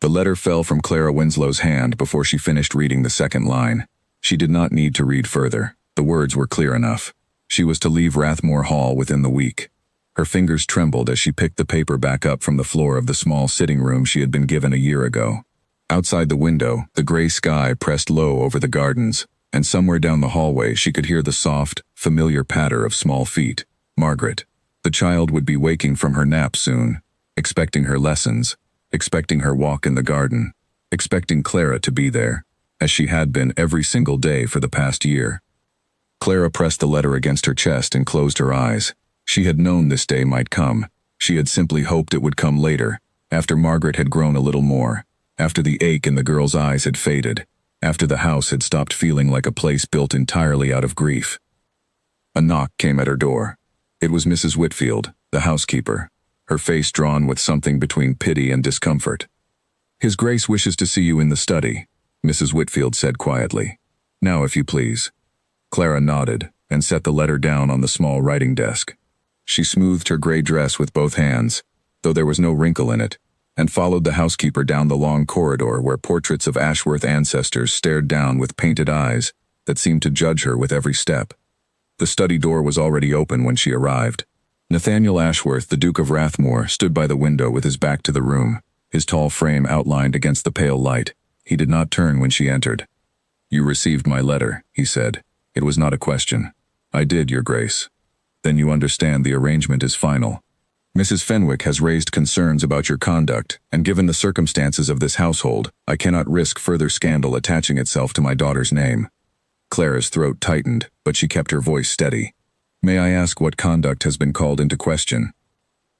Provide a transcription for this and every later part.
The letter fell from Clara Winslow's hand before she finished reading the second line. She did not need to read further. The words were clear enough. She was to leave Rathmore Hall within the week. Her fingers trembled as she picked the paper back up from the floor of the small sitting room she had been given a year ago. Outside the window, the gray sky pressed low over the gardens, and somewhere down the hallway she could hear the soft, familiar patter of small feet. Margaret. The child would be waking from her nap soon, expecting her lessons, expecting her walk in the garden, expecting Clara to be there, as she had been every single day for the past year. Clara pressed the letter against her chest and closed her eyes. She had known this day might come. She had simply hoped it would come later, after Margaret had grown a little more, after the ache in the girl's eyes had faded, after the house had stopped feeling like a place built entirely out of grief. A knock came at her door. It was Mrs. Whitfield, the housekeeper, her face drawn with something between pity and discomfort. "His Grace wishes to see you in the study," Mrs. Whitfield said quietly. "Now, if you please." Clara nodded and set the letter down on the small writing desk. She smoothed her gray dress with both hands, though there was no wrinkle in it, and followed the housekeeper down the long corridor where portraits of Ashworth ancestors stared down with painted eyes that seemed to judge her with every step. The study door was already open when she arrived. Nathaniel Ashworth, the Duke of Rathmore, stood by the window with his back to the room, his tall frame outlined against the pale light. He did not turn when she entered. "You received my letter," he said. "It was not a question." "I did, Your Grace." "Then you understand the arrangement is final. Mrs. Fenwick has raised concerns about your conduct, and given the circumstances of this household, I cannot risk further scandal attaching itself to my daughter's name." Clara's throat tightened, but she kept her voice steady. "May I ask what conduct has been called into question?"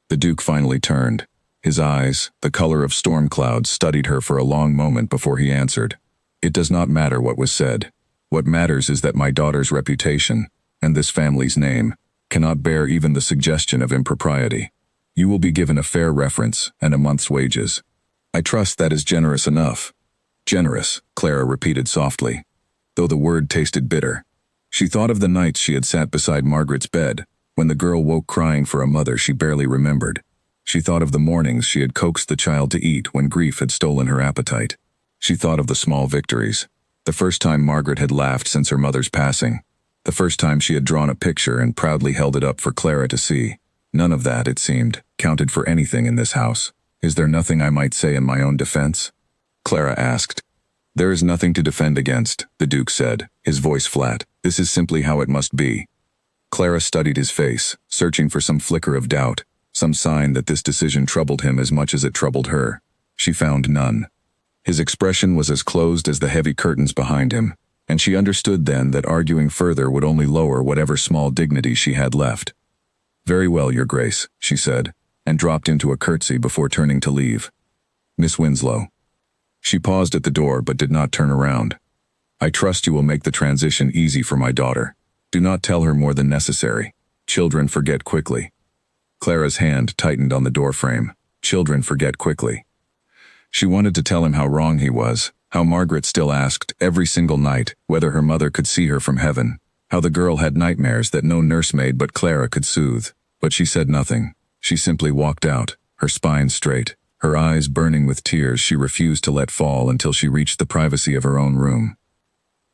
The Duke finally turned. His eyes, the color of storm clouds, studied her for a long moment before he answered. "It does not matter what was said. What matters is that my daughter's reputation, and this family's name, cannot bear even the suggestion of impropriety. You will be given a fair reference and a month's wages." "I trust that is generous enough." "Generous," Clara repeated softly, though the word tasted bitter. She thought of the nights she had sat beside Margaret's bed, when the girl woke crying for a mother she barely remembered. She thought of the mornings she had coaxed the child to eat when grief had stolen her appetite. She thought of the small victories. The first time Margaret had laughed since her mother's passing. The first time she had drawn a picture and proudly held it up for Clara to see. None of that, it seemed, counted for anything in this house. "Is there nothing I might say in my own defense?" Clara asked. "There is nothing to defend against," the Duke said, his voice flat. "This is simply how it must be." Clara studied his face, searching for some flicker of doubt, some sign that this decision troubled him as much as it troubled her. She found none. His expression was as closed as the heavy curtains behind him, and she understood then that arguing further would only lower whatever small dignity she had left. "Very well, Your Grace," she said, and dropped into a curtsy before turning to leave. "Miss Winslow." She paused at the door but did not turn around. "I trust you will make the transition easy for my daughter. Do not tell her more than necessary. Children forget quickly." Clara's hand tightened on the doorframe. Children forget quickly. She wanted to tell him how wrong he was, how Margaret still asked every single night whether her mother could see her from heaven, how the girl had nightmares that no nursemaid but Clara could soothe. But she said nothing. She simply walked out, her spine straight, her eyes burning with tears she refused to let fall until she reached the privacy of her own room.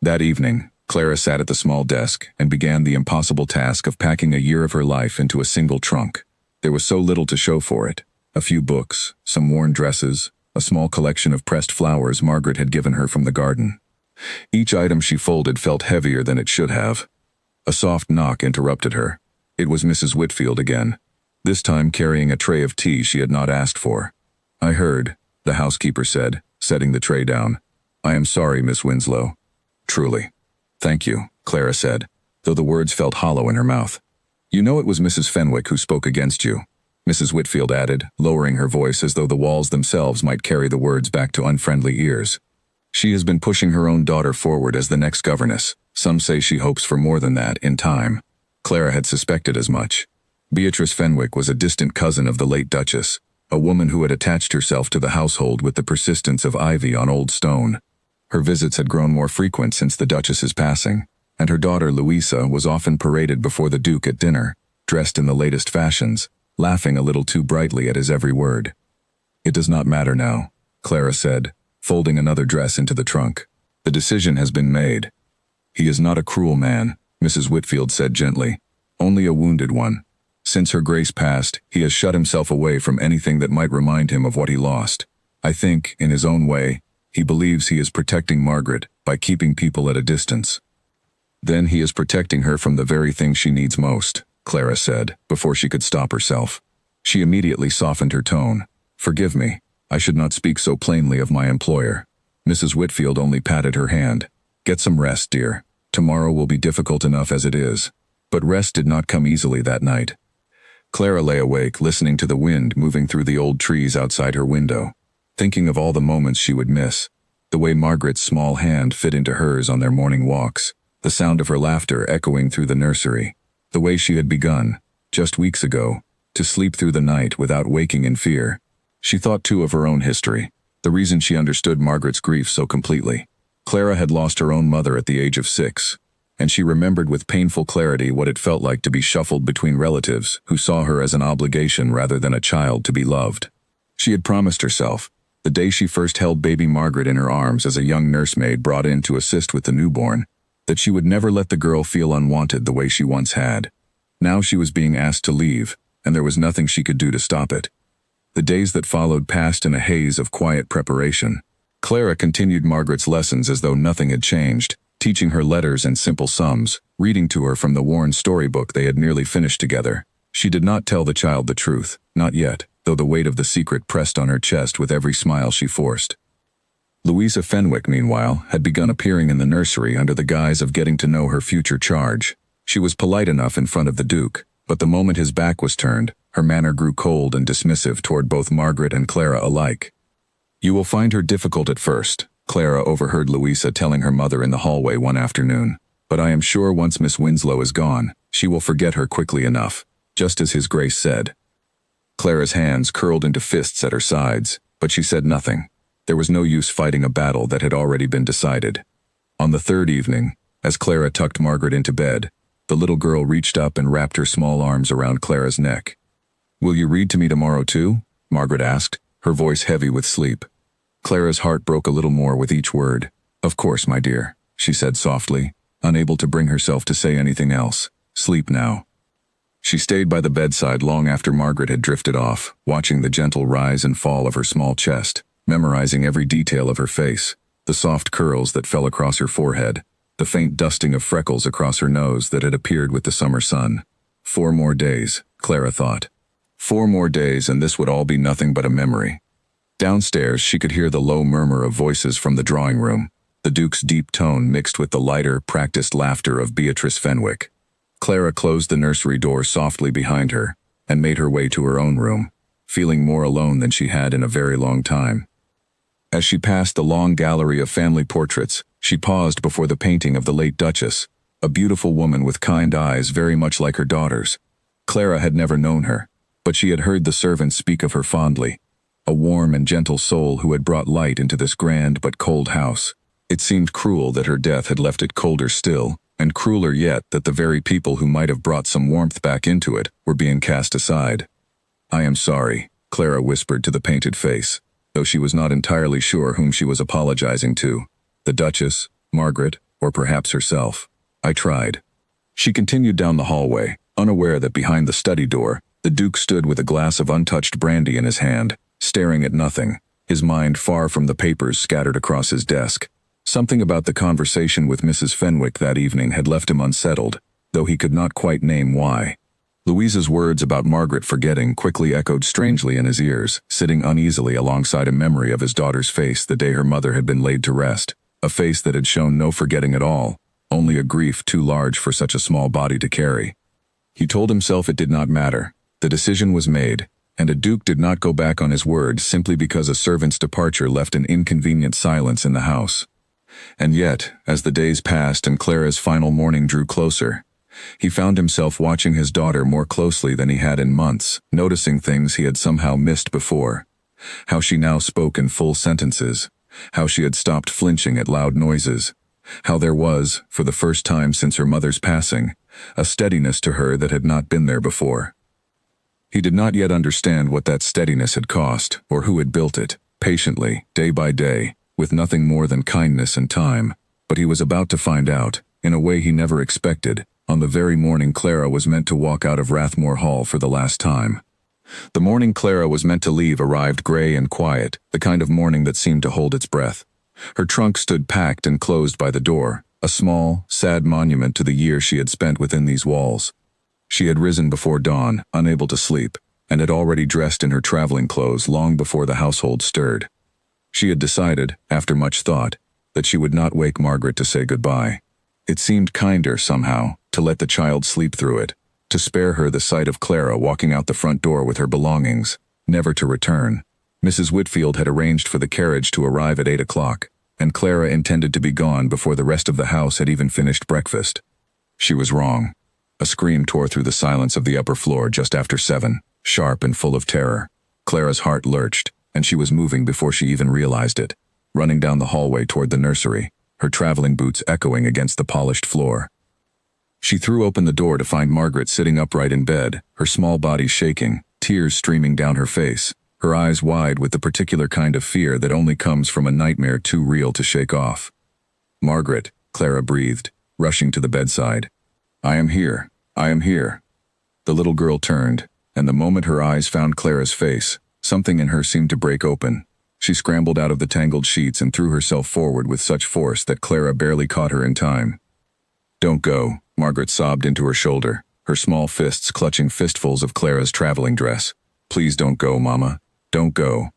That evening, Clara sat at the small desk and began the impossible task of packing a year of her life into a single trunk. There was so little to show for it. A few books, some worn dresses, a small collection of pressed flowers Margaret had given her from the garden. Each item she folded felt heavier than it should have. A soft knock interrupted her. It was Mrs. Whitfield again, this time carrying a tray of tea she had not asked for. "I heard," the housekeeper said, setting the tray down. "I am sorry, Miss Winslow." "Truly." "Thank you," Clara said, though the words felt hollow in her mouth. "You know it was Mrs. Fenwick who spoke against you," Mrs. Whitfield added, lowering her voice as though the walls themselves might carry the words back to unfriendly ears. "She has been pushing her own daughter forward as the next governess. Some say she hopes for more than that, in time." Clara had suspected as much. Beatrice Fenwick was a distant cousin of the late Duchess, a woman who had attached herself to the household with the persistence of ivy on old stone. Her visits had grown more frequent since the Duchess's passing, and her daughter Louisa was often paraded before the Duke at dinner, dressed in the latest fashions, laughing a little too brightly at his every word. "It does not matter now," Clara said, folding another dress into the trunk. The decision has been made. He is not a cruel man, Mrs. Whitfield said gently. Only a wounded one. Since her grace passed, he has shut himself away from anything that might remind him of what he lost. I think, in his own way, he believes he is protecting Margaret by keeping people at a distance. Then he is protecting her from the very thing she needs most, Clara said, before she could stop herself. She immediately softened her tone. Forgive me, I should not speak so plainly of my employer. Mrs. Whitfield only patted her hand. Get some rest, dear. Tomorrow will be difficult enough as it is. But rest did not come easily that night. Clara lay awake, listening to the wind moving through the old trees outside her window, thinking of all the moments she would miss, the way Margaret's small hand fit into hers on their morning walks, the sound of her laughter echoing through the nursery, the way she had begun, just weeks ago, to sleep through the night without waking in fear. She thought too of her own history, the reason she understood Margaret's grief so completely. Clara had lost her own mother at the age of 6, and she remembered with painful clarity what it felt like to be shuffled between relatives who saw her as an obligation rather than a child to be loved. She had promised herself, the day she first held baby Margaret in her arms as a young nursemaid brought in to assist with the newborn, that she would never let the girl feel unwanted the way she once had. Now she was being asked to leave, and there was nothing she could do to stop it. The days that followed passed in a haze of quiet preparation. Clara continued Margaret's lessons as though nothing had changed, teaching her letters and simple sums, reading to her from the worn storybook they had nearly finished together. She did not tell the child the truth, not yet, though the weight of the secret pressed on her chest with every smile she forced. Louisa Fenwick, meanwhile, had begun appearing in the nursery under the guise of getting to know her future charge. She was polite enough in front of the Duke, but the moment his back was turned, her manner grew cold and dismissive toward both Margaret and Clara alike. You will find her difficult at first, Clara overheard Louisa telling her mother in the hallway one afternoon. But I am sure once Miss Winslow is gone, she will forget her quickly enough, just as His Grace said. Clara's hands curled into fists at her sides, but she said nothing. There was no use fighting a battle that had already been decided. On the third evening, as Clara tucked Margaret into bed, the little girl reached up and wrapped her small arms around Clara's neck. Will you read to me tomorrow too? Margaret asked, her voice heavy with sleep. Clara's heart broke a little more with each word. Of course, my dear, she said softly, unable to bring herself to say anything else. Sleep now. She stayed by the bedside long after Margaret had drifted off, watching the gentle rise and fall of her small chest, memorizing every detail of her face, the soft curls that fell across her forehead, the faint dusting of freckles across her nose that had appeared with the summer sun. 4 more days, Clara thought. 4 more days and this would all be nothing but a memory. Downstairs, she could hear the low murmur of voices from the drawing room, the Duke's deep tone mixed with the lighter, practiced laughter of Beatrice Fenwick. Clara closed the nursery door softly behind her and made her way to her own room, feeling more alone than she had in a very long time. As she passed the long gallery of family portraits, she paused before the painting of the late Duchess, a beautiful woman with kind eyes very much like her daughter's. Clara had never known her, but she had heard the servants speak of her fondly. A warm and gentle soul who had brought light into this grand but cold house. It seemed cruel that her death had left it colder still, and crueler yet that the very people who might have brought some warmth back into it were being cast aside. I am sorry, Clara whispered to the painted face, though she was not entirely sure whom she was apologizing to. The Duchess, Margaret, or perhaps herself. I tried. She continued down the hallway, unaware that behind the study door, the Duke stood with a glass of untouched brandy in his hand, staring at nothing, his mind far from the papers scattered across his desk. Something about the conversation with Mrs. Fenwick that evening had left him unsettled, though he could not quite name why. Louisa's words about Margaret forgetting quickly echoed strangely in his ears, sitting uneasily alongside a memory of his daughter's face the day her mother had been laid to rest, a face that had shown no forgetting at all, only a grief too large for such a small body to carry. He told himself it did not matter. The decision was made, and a Duke did not go back on his word simply because a servant's departure left an inconvenient silence in the house. And yet, as the days passed and Clara's final morning drew closer, he found himself watching his daughter more closely than he had in months, noticing things he had somehow missed before. How she now spoke in full sentences, how she had stopped flinching at loud noises, how there was, for the first time since her mother's passing, a steadiness to her that had not been there before. He did not yet understand what that steadiness had cost, or who had built it. patiently, day by day, with nothing more than kindness and time. But he was about to find out, in a way he never expected, on the very morning Clara was meant to walk out of Rathmore Hall for the last time. The morning Clara was meant to leave arrived gray and quiet, the kind of morning that seemed to hold its breath. Her trunk stood packed and closed by the door, a small, sad monument to the year she had spent within these walls. She had risen before dawn, unable to sleep, and had already dressed in her traveling clothes long before the household stirred. She had decided, after much thought, that she would not wake Margaret to say goodbye. It seemed kinder, somehow, to let the child sleep through it, to spare her the sight of Clara walking out the front door with her belongings, never to return. Mrs. Whitfield had arranged for the carriage to arrive at 8 o'clock, and Clara intended to be gone before the rest of the house had even finished breakfast. She was wrong. A scream tore through the silence of the upper floor just after 7, sharp and full of terror. Clara's heart lurched, and she was moving before she even realized it, running down the hallway toward the nursery, her traveling boots echoing against the polished floor. She threw open the door to find Margaret sitting upright in bed, her small body shaking, tears streaming down her face, her eyes wide with the particular kind of fear that only comes from a nightmare too real to shake off. "Margaret," Clara breathed, rushing to the bedside. "I am here. I am here." The little girl turned, and the moment her eyes found Clara's face, something in her seemed to break open. She scrambled out of the tangled sheets and threw herself forward with such force that Clara barely caught her in time. "Don't go," Margaret sobbed into her shoulder, her small fists clutching fistfuls of Clara's traveling dress. "Please don't go, Mama. Don't go."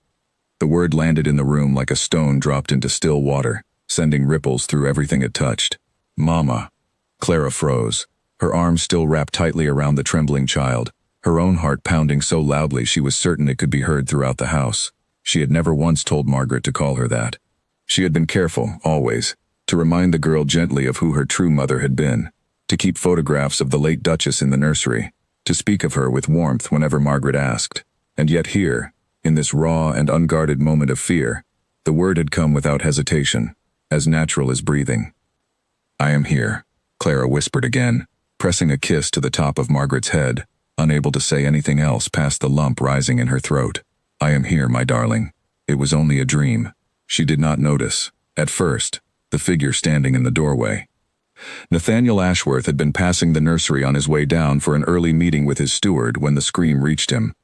The word landed in the room like a stone dropped into still water, sending ripples through everything it touched. "Mama." Clara froze, her arms still wrapped tightly around the trembling child, her own heart pounding so loudly she was certain it could be heard throughout the house. She had never once told Margaret to call her that. She had been careful, always, to remind the girl gently of who her true mother had been, to keep photographs of the late Duchess in the nursery, to speak of her with warmth whenever Margaret asked. And yet here, in this raw and unguarded moment of fear, the word had come without hesitation, as natural as breathing. "I am here," Clara whispered again, pressing a kiss to the top of Margaret's head, unable to say anything else past the lump rising in her throat. "I am here, my darling. It was only a dream." She did not notice, at first, the figure standing in the doorway. Nathaniel Ashworth had been passing the nursery on his way down for an early meeting with his steward when the scream reached him.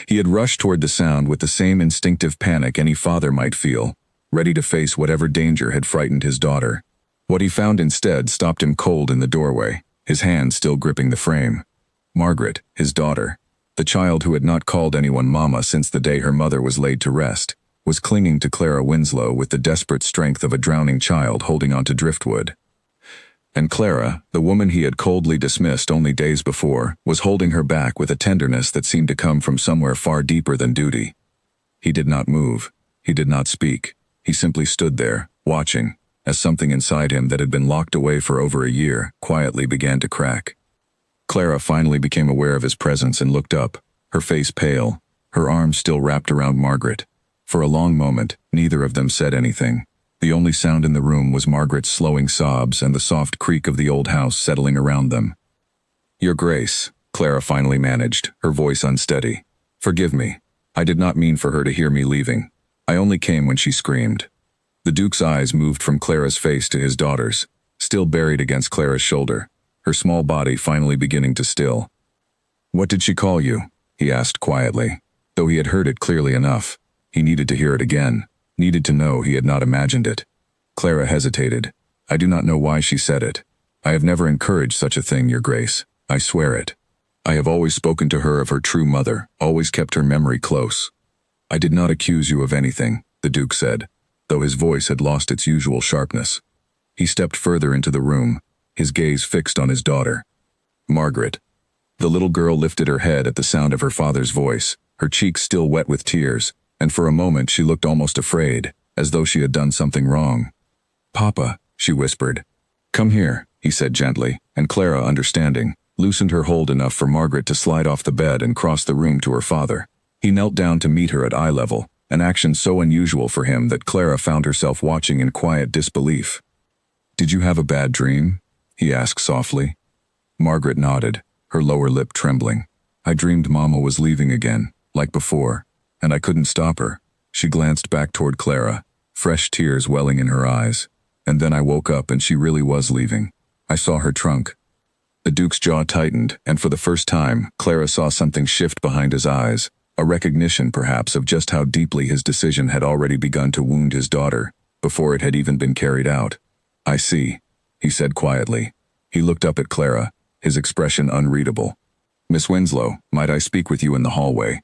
He had rushed toward the sound with the same instinctive panic any father might feel, ready to face whatever danger had frightened his daughter. What he found instead stopped him cold in the doorway, his hand still gripping the frame. Margaret, his daughter, the child who had not called anyone Mama since the day her mother was laid to rest, was clinging to Clara Winslow with the desperate strength of a drowning child holding onto driftwood. And Clara, the woman he had coldly dismissed only days before, was holding her back with a tenderness that seemed to come from somewhere far deeper than duty. He did not move. He did not speak. He simply stood there, watching, as something inside him that had been locked away for over a year quietly began to crack. Clara finally became aware of his presence and looked up, her face pale, her arms still wrapped around Margaret. For a long moment, neither of them said anything. The only sound in the room was Margaret's slowing sobs and the soft creak of the old house settling around them. "Your Grace," Clara finally managed, her voice unsteady. "Forgive me. I did not mean for her to hear me leaving. I only came when she screamed." The Duke's eyes moved from Clara's face to his daughter's, still buried against Clara's shoulder, her small body finally beginning to still. "What did she call you?" he asked quietly. Though he had heard it clearly enough, he needed to hear it again, needed to know he had not imagined it. Clara hesitated. "I do not know why she said it. I have never encouraged such a thing, Your Grace. I swear it. I have always spoken to her of her true mother, always kept her memory close." "I did not accuse you of anything," the Duke said, though his voice had lost its usual sharpness. He stepped further into the room, his gaze fixed on his daughter. "Margaret." The little girl lifted her head at the sound of her father's voice, her cheeks still wet with tears, and for a moment she looked almost afraid, as though she had done something wrong. "Papa," she whispered. "Come here," he said gently, and Clara, understanding, loosened her hold enough for Margaret to slide off the bed and cross the room to her father. He knelt down to meet her at eye level, an action so unusual for him that Clara found herself watching in quiet disbelief. "Did you have a bad dream?" he asked softly. Margaret nodded, her lower lip trembling. "I dreamed Mama was leaving again, like before, and I couldn't stop her. She glanced back toward Clara, fresh tears welling in her eyes. And then I woke up and she really was leaving. I saw her trunk. The Duke's jaw tightened, and for the first time, Clara saw something shift behind his eyes, a recognition perhaps of just how deeply his decision had already begun to wound his daughter, before it had even been carried out. I see, he said quietly. He looked up at Clara, his expression unreadable. Miss Winslow, might I speak with you in the hallway?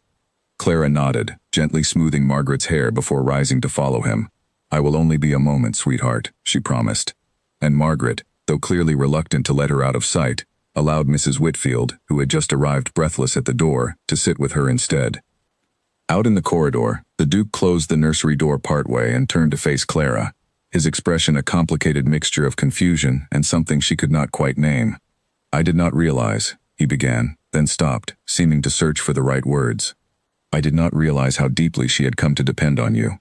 Clara nodded, gently smoothing Margaret's hair before rising to follow him. I will only be a moment, sweetheart, she promised. And Margaret, though clearly reluctant to let her out of sight, allowed Mrs. Whitfield, who had just arrived breathless at the door, to sit with her instead. Out in the corridor, the Duke closed the nursery door partway and turned to face Clara, his expression a complicated mixture of confusion and something she could not quite name. I did not realize, he began, then stopped, seeming to search for the right words. I did not realize how deeply she had come to depend on you.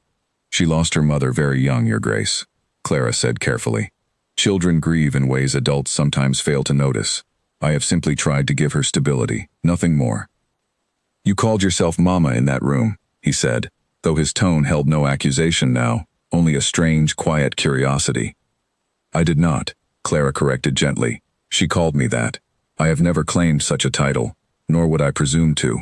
She lost her mother very young, Your Grace, Clara said carefully. Children grieve in ways adults sometimes fail to notice. I have simply tried to give her stability, nothing more. You called yourself Mama in that room, he said, though his tone held no accusation now, only a strange, quiet curiosity. I did not, Clara corrected gently. She called me that. I have never claimed such a title, nor would I presume to.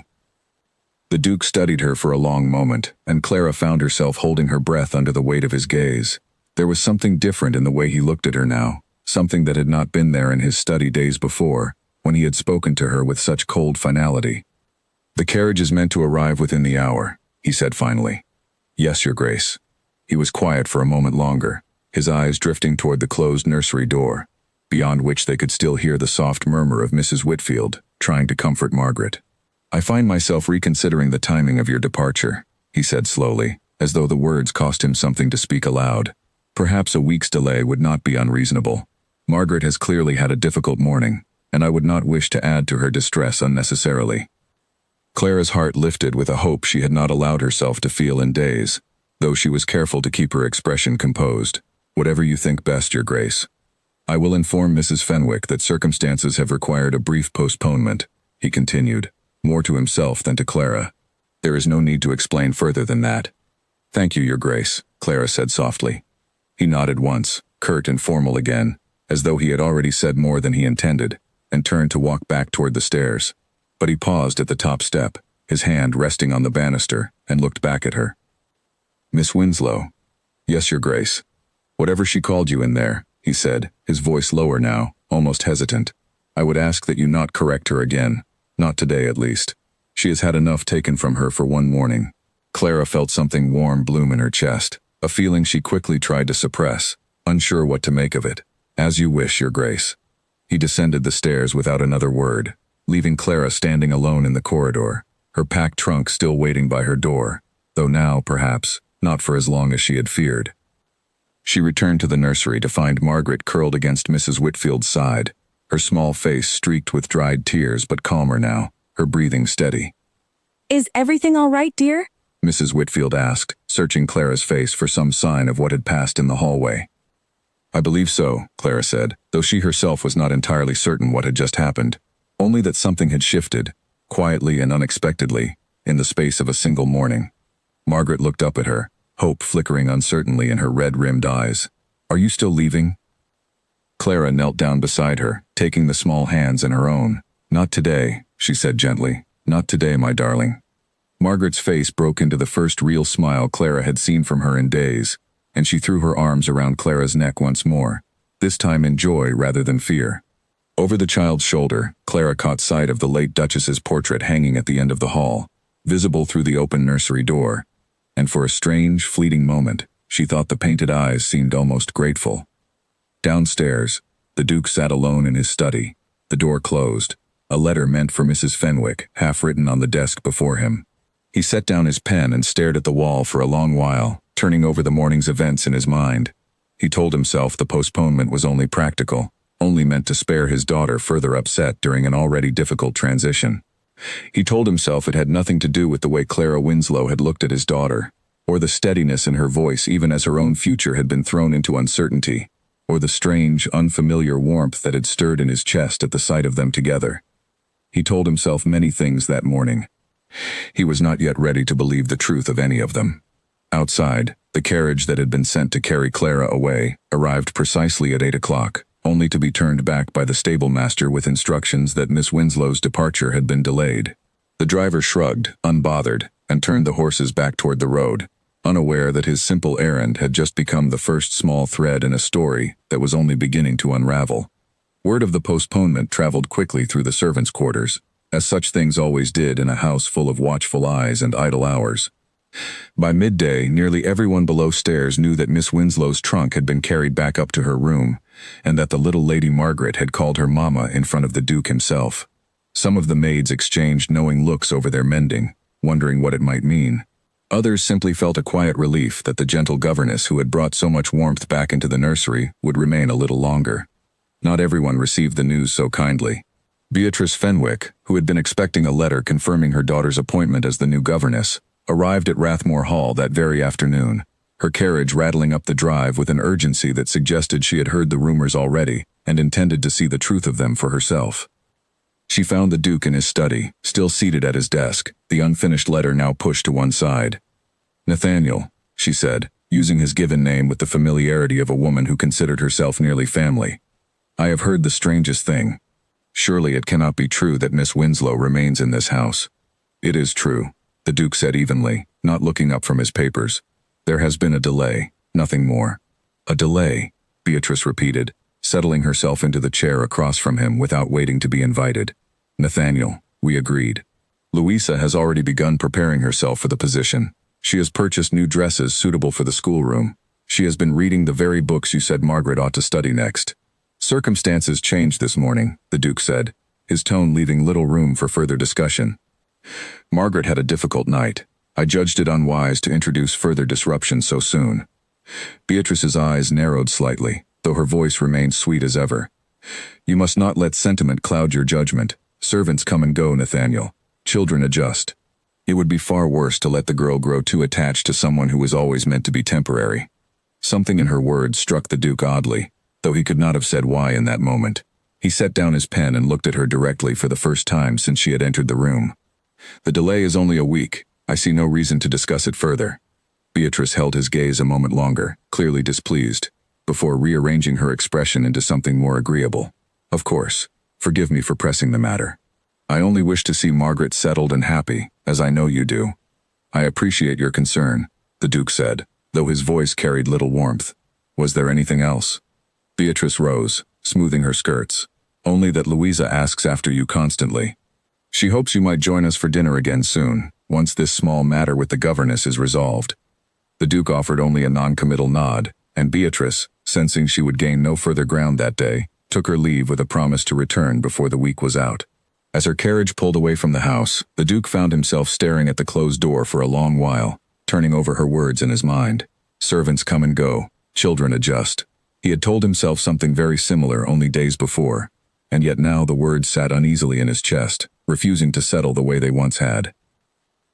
The Duke studied her for a long moment, and Clara found herself holding her breath under the weight of his gaze. There was something different in the way he looked at her now, something that had not been there in his study days before, when he had spoken to her with such cold finality. The carriage is meant to arrive within the hour, he said finally. Yes, Your Grace. He was quiet for a moment longer, his eyes drifting toward the closed nursery door, beyond which they could still hear the soft murmur of Mrs. Whitfield, trying to comfort Margaret. I find myself reconsidering the timing of your departure, he said slowly, as though the words cost him something to speak aloud. Perhaps a week's delay would not be unreasonable. Margaret has clearly had a difficult morning, and I would not wish to add to her distress unnecessarily. Clara's heart lifted with a hope she had not allowed herself to feel in days, though she was careful to keep her expression composed. Whatever you think best, Your Grace. I will inform Mrs. Fenwick that circumstances have required a brief postponement, he continued, more to himself than to Clara. There is no need to explain further than that. Thank you, Your Grace, Clara said softly. He nodded once, curt and formal again, as though he had already said more than he intended, and turned to walk back toward the stairs. But he paused at the top step, his hand resting on the banister, and looked back at her. Miss Winslow. Yes, Your Grace. Whatever she called you in there, he said, his voice lower now, almost hesitant. I would ask that you not correct her again. Not today, at least. She has had enough taken from her for one morning. Clara felt something warm bloom in her chest, a feeling she quickly tried to suppress, unsure what to make of it. As you wish, Your Grace. He descended the stairs without another word, leaving Clara standing alone in the corridor, her packed trunk still waiting by her door, though now, perhaps, not for as long as she had feared. She returned to the nursery to find Margaret curled against Mrs. Whitfield's side, her small face streaked with dried tears but calmer now, her breathing steady. Is everything all right, dear? Mrs. Whitfield asked, searching Clara's face for some sign of what had passed in the hallway. I believe so, Clara said, though she herself was not entirely certain what had just happened, only that something had shifted, quietly and unexpectedly, in the space of a single morning. Margaret looked up at her, hope flickering uncertainly in her red-rimmed eyes. Are you still leaving? Clara knelt down beside her, taking the small hands in her own. Not today, she said gently. Not today, my darling. Margaret's face broke into the first real smile Clara had seen from her in days, and she threw her arms around Clara's neck once more, this time in joy rather than fear. Over the child's shoulder, Clara caught sight of the late Duchess's portrait hanging at the end of the hall, visible through the open nursery door, and for a strange, fleeting moment, she thought the painted eyes seemed almost grateful. Downstairs, the Duke sat alone in his study, the door closed, a letter meant for Mrs. Fenwick half written on the desk before him. He set down his pen and stared at the wall for a long while, turning over the morning's events in his mind. He told himself the postponement was only practical, only meant to spare his daughter further upset during an already difficult transition. He told himself it had nothing to do with the way Clara Winslow had looked at his daughter, or the steadiness in her voice even as her own future had been thrown into uncertainty, or the strange, unfamiliar warmth that had stirred in his chest at the sight of them together. He told himself many things that morning. He was not yet ready to believe the truth of any of them. Outside, the carriage that had been sent to carry Clara away arrived precisely at 8 o'clock, only to be turned back by the stablemaster with instructions that Miss Winslow's departure had been delayed. The driver shrugged, unbothered, and turned the horses back toward the road, unaware that his simple errand had just become the first small thread in a story that was only beginning to unravel. Word of the postponement traveled quickly through the servants' quarters, as such things always did in a house full of watchful eyes and idle hours. By midday, nearly everyone below stairs knew that Miss Winslow's trunk had been carried back up to her room, and that the little Lady Margaret had called her mamma in front of the Duke himself. Some of the maids exchanged knowing looks over their mending, wondering what it might mean. Others simply felt a quiet relief that the gentle governess who had brought so much warmth back into the nursery would remain a little longer. Not everyone received the news so kindly. Beatrice Fenwick, who had been expecting a letter confirming her daughter's appointment as the new governess, arrived at Rathmore Hall that very afternoon, her carriage rattling up the drive with an urgency that suggested she had heard the rumors already and intended to see the truth of them for herself. She found the Duke in his study, still seated at his desk, the unfinished letter now pushed to one side. "Nathaniel," she said, using his given name with the familiarity of a woman who considered herself nearly family, "I have heard the strangest thing. Surely it cannot be true that Miss Winslow remains in this house." "It is true," the Duke said evenly, not looking up from his papers. "There has been a delay, nothing more." "A delay," Beatrice repeated, settling herself into the chair across from him without waiting to be invited. "Nathaniel," we agreed. "Louisa has already begun preparing herself for the position. She has purchased new dresses suitable for the schoolroom. She has been reading the very books you said Margaret ought to study next." "Circumstances changed this morning," the Duke said, his tone leaving little room for further discussion. "Margaret had a difficult night. I judged it unwise to introduce further disruption so soon." Beatrice's eyes narrowed slightly, though her voice remained sweet as ever. "You must not let sentiment cloud your judgment. Servants come and go, Nathaniel. Children adjust. It would be far worse to let the girl grow too attached to someone who was always meant to be temporary." Something in her words struck the Duke oddly, though he could not have said why in that moment. He set down his pen and looked at her directly for the first time since she had entered the room. "The delay is only a week. I see no reason to discuss it further." Beatrice held his gaze a moment longer, clearly displeased, before rearranging her expression into something more agreeable. "Of course. Forgive me for pressing the matter. I only wish to see Margaret settled and happy, as I know you do." "I appreciate your concern," the Duke said, though his voice carried little warmth. "Was there anything else?" Beatrice rose, smoothing her skirts. "Only that Louisa asks after you constantly. She hopes you might join us for dinner again soon, once this small matter with the governess is resolved." The Duke offered only a non-committal nod, and Beatrice, sensing she would gain no further ground that day, took her leave with a promise to return before the week was out. As her carriage pulled away from the house, the Duke found himself staring at the closed door for a long while, turning over her words in his mind. Servants come and go, children adjust. He had told himself something very similar only days before, and yet now the words sat uneasily in his chest, refusing to settle the way they once had.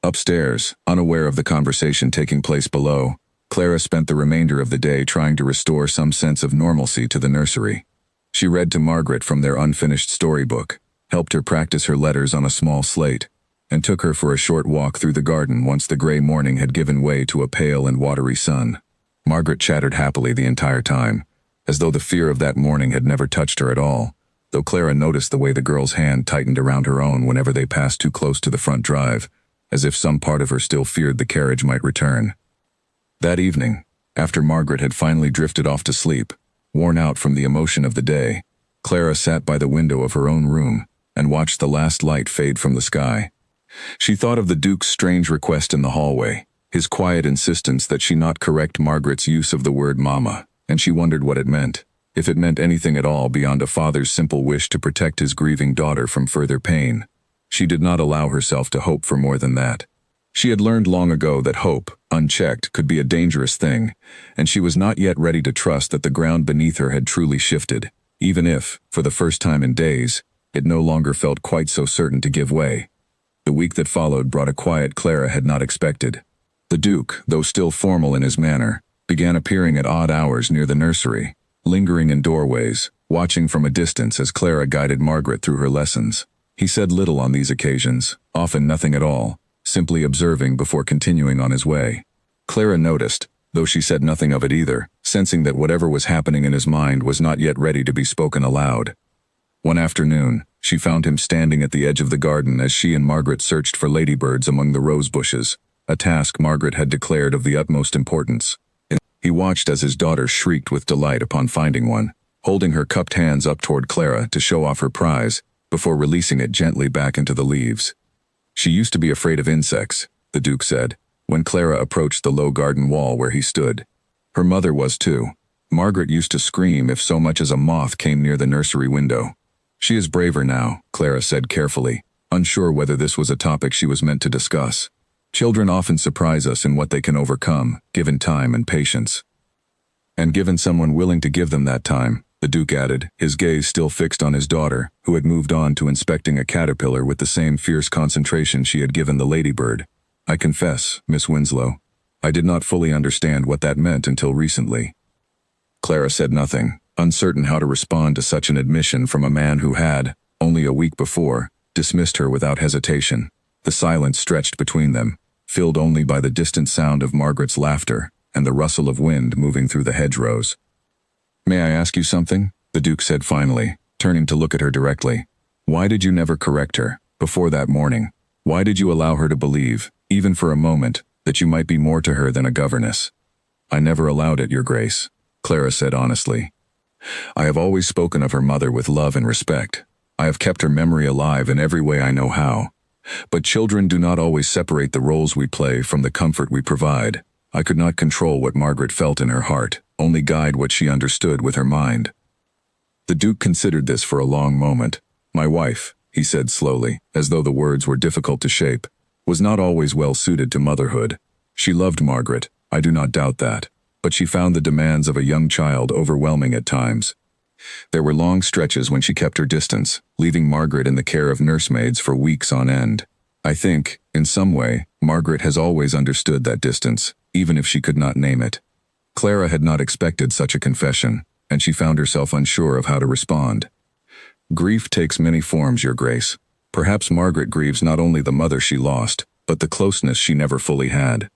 Upstairs, unaware of the conversation taking place below, Clara spent the remainder of the day trying to restore some sense of normalcy to the nursery. She read to Margaret from their unfinished storybook, helped her practice her letters on a small slate, and took her for a short walk through the garden once the gray morning had given way to a pale and watery sun. Margaret chattered happily the entire time, as though the fear of that morning had never touched her at all, though Clara noticed the way the girl's hand tightened around her own whenever they passed too close to the front drive, as if some part of her still feared the carriage might return. That evening, after Margaret had finally drifted off to sleep, worn out from the emotion of the day, Clara sat by the window of her own room and watched the last light fade from the sky. She thought of the Duke's strange request in the hallway, his quiet insistence that she not correct Margaret's use of the word mama, and she wondered what it meant, if it meant anything at all beyond a father's simple wish to protect his grieving daughter from further pain. She did not allow herself to hope for more than that. She had learned long ago that hope, unchecked, could be a dangerous thing, and she was not yet ready to trust that the ground beneath her had truly shifted, even if, for the first time in days, it no longer felt quite so certain to give way. The week that followed brought a quiet Clara had not expected. The Duke, though still formal in his manner, began appearing at odd hours near the nursery, lingering in doorways, watching from a distance as Clara guided Margaret through her lessons. He said little on these occasions, often nothing at all, simply observing before continuing on his way. Clara noticed, though she said nothing of it either, sensing that whatever was happening in his mind was not yet ready to be spoken aloud. One afternoon, she found him standing at the edge of the garden as she and Margaret searched for ladybirds among the rose bushes, a task Margaret had declared of the utmost importance. He watched as his daughter shrieked with delight upon finding one, holding her cupped hands up toward Clara to show off her prize, before releasing it gently back into the leaves. She used to be afraid of insects, the Duke said, when Clara approached the low garden wall where he stood. Her mother was too. Margaret used to scream if so much as a moth came near the nursery window. She is braver now, Clara said carefully, unsure whether this was a topic she was meant to discuss. Children often surprise us in what they can overcome, given time and patience. And given someone willing to give them that time, the Duke added, his gaze still fixed on his daughter, who had moved on to inspecting a caterpillar with the same fierce concentration she had given the ladybird. I confess, Miss Winslow, I did not fully understand what that meant until recently. Clara said nothing, uncertain how to respond to such an admission from a man who had, only a week before, dismissed her without hesitation. The silence stretched between them, filled only by the distant sound of Margaret's laughter and the rustle of wind moving through the hedgerows. May I ask you something? The Duke said finally, turning to look at her directly. Why did you never correct her, before that morning? Why did you allow her to believe, even for a moment, that you might be more to her than a governess? I never allowed it, Your Grace, Clara said honestly. I have always spoken of her mother with love and respect. I have kept her memory alive in every way I know how. But children do not always separate the roles we play from the comfort we provide. I could not control what Margaret felt in her heart, only guide what she understood with her mind. The Duke considered this for a long moment. My wife, he said slowly, as though the words were difficult to shape, was not always well suited to motherhood. She loved Margaret, I do not doubt that, but she found the demands of a young child overwhelming at times. There were long stretches when she kept her distance, leaving Margaret in the care of nursemaids for weeks on end. I think, in some way, Margaret has always understood that distance, even if she could not name it. Clara had not expected such a confession, and she found herself unsure of how to respond. Grief takes many forms, Your Grace. Perhaps Margaret grieves not only the mother she lost, but the closeness she never fully had.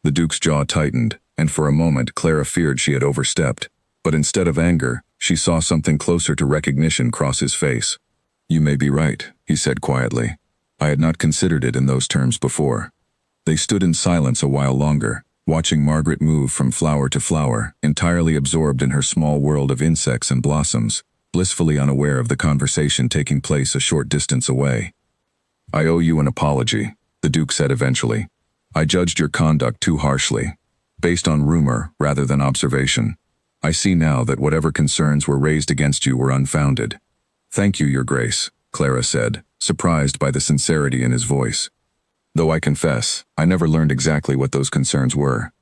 The Duke's jaw tightened, and for a moment Clara feared she had overstepped, but instead of anger, she saw something closer to recognition cross his face. You may be right, he said quietly. I had not considered it in those terms before. They stood in silence a while longer, watching Margaret move from flower to flower, entirely absorbed in her small world of insects and blossoms, blissfully unaware of the conversation taking place a short distance away. I owe you an apology, the Duke said eventually. I judged your conduct too harshly, based on rumor rather than observation. I see now that whatever concerns were raised against you were unfounded. Thank you, Your Grace, Clara said, surprised by the sincerity in his voice. Though I confess, I never learned exactly what those concerns were.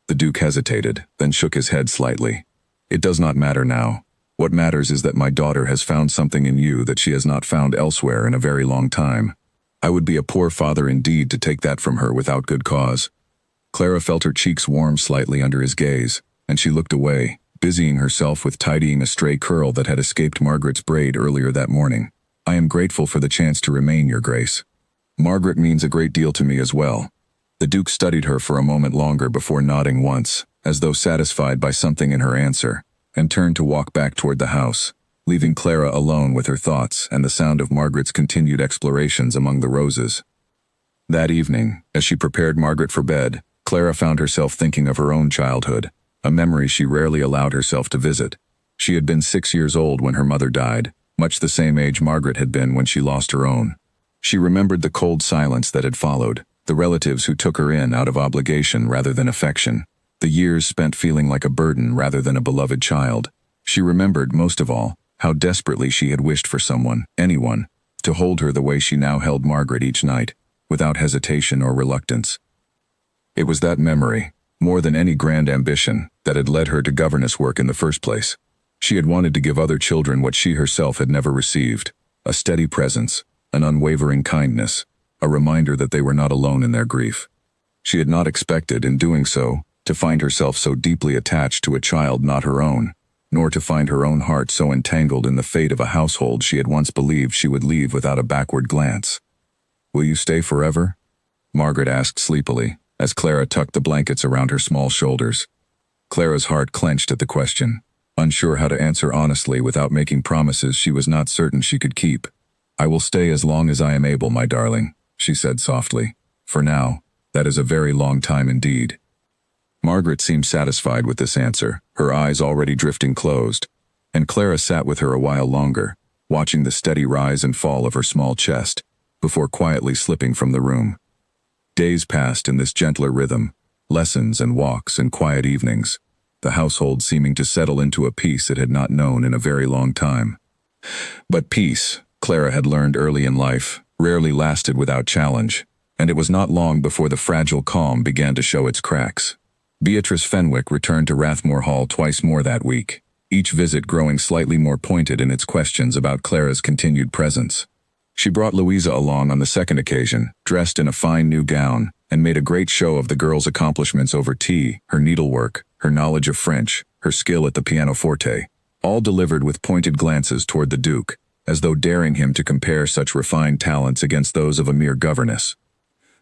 The Duke hesitated, then shook his head slightly. It does not matter now. What matters is that my daughter has found something in you that she has not found elsewhere in a very long time. I would be a poor father indeed to take that from her without good cause. Clara felt her cheeks warm slightly under his gaze, and she looked away, busying herself with tidying a stray curl that had escaped Margaret's braid earlier that morning. I am grateful for the chance to remain, Your Grace. Margaret means a great deal to me as well. The Duke studied her for a moment longer before nodding once, as though satisfied by something in her answer, and turned to walk back toward the house, leaving Clara alone with her thoughts and the sound of Margaret's continued explorations among the roses. That evening, as she prepared Margaret for bed, Clara found herself thinking of her own childhood, a memory she rarely allowed herself to visit. She had been 6 years old when her mother died, much the same age Margaret had been when she lost her own. She remembered the cold silence that had followed, the relatives who took her in out of obligation rather than affection, the years spent feeling like a burden rather than a beloved child. She remembered, most of all, how desperately she had wished for someone, anyone, to hold her the way she now held Margaret each night, without hesitation or reluctance. It was that memory, more than any grand ambition, that had led her to governess work in the first place. She had wanted to give other children what she herself had never received, a steady presence, an unwavering kindness, a reminder that they were not alone in their grief. She had not expected, in doing so, to find herself so deeply attached to a child not her own, nor to find her own heart so entangled in the fate of a household she had once believed she would leave without a backward glance. Will you stay forever? Margaret asked sleepily, as Clara tucked the blankets around her small shoulders. Clara's heart clenched at the question, unsure how to answer honestly without making promises she was not certain she could keep. "I will stay as long as I am able, my darling," she said softly. "For now, that is a very long time indeed." Margaret seemed satisfied with this answer, her eyes already drifting closed, and Clara sat with her a while longer, watching the steady rise and fall of her small chest, before quietly slipping from the room. Days passed in this gentler rhythm, lessons and walks and quiet evenings, the household seeming to settle into a peace it had not known in a very long time. But peace, Clara had learned early in life, rarely lasted without challenge, and it was not long before the fragile calm began to show its cracks. Beatrice Fenwick returned to Rathmore Hall twice more that week, each visit growing slightly more pointed in its questions about Clara's continued presence. She brought Louisa along on the second occasion, dressed in a fine new gown, and made a great show of the girl's accomplishments over tea, her needlework, her knowledge of French, her skill at the pianoforte, all delivered with pointed glances toward the Duke, as though daring him to compare such refined talents against those of a mere governess.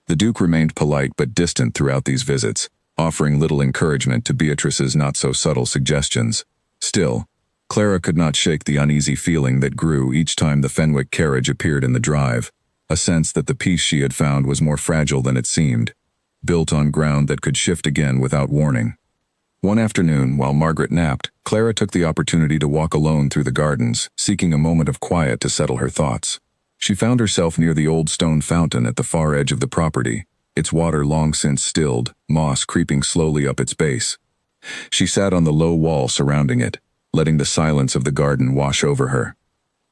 The Duke remained polite but distant throughout these visits, offering little encouragement to Beatrice's not-so-subtle suggestions. Still, Clara could not shake the uneasy feeling that grew each time the Fenwick carriage appeared in the drive, a sense that the peace she had found was more fragile than it seemed, built on ground that could shift again without warning. One afternoon, while Margaret napped, Clara took the opportunity to walk alone through the gardens, seeking a moment of quiet to settle her thoughts. She found herself near the old stone fountain at the far edge of the property, its water long since stilled, moss creeping slowly up its base. She sat on the low wall surrounding it, letting the silence of the garden wash over her.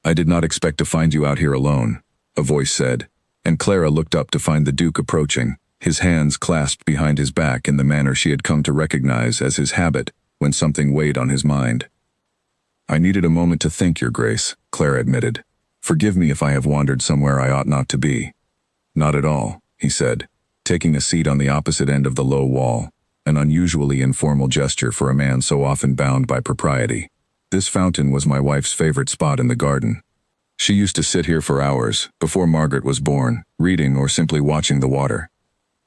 "I did not expect to find you out here alone," a voice said, and Clara looked up to find the Duke approaching, his hands clasped behind his back in the manner she had come to recognize as his habit when something weighed on his mind. "I needed a moment to think, Your Grace," Clara admitted. "Forgive me if I have wandered somewhere I ought not to be." "Not at all," he said, taking a seat on the opposite end of the low wall, an unusually informal gesture for a man so often bound by propriety. "This fountain was my wife's favorite spot in the garden. She used to sit here for hours, before Margaret was born, reading or simply watching the water."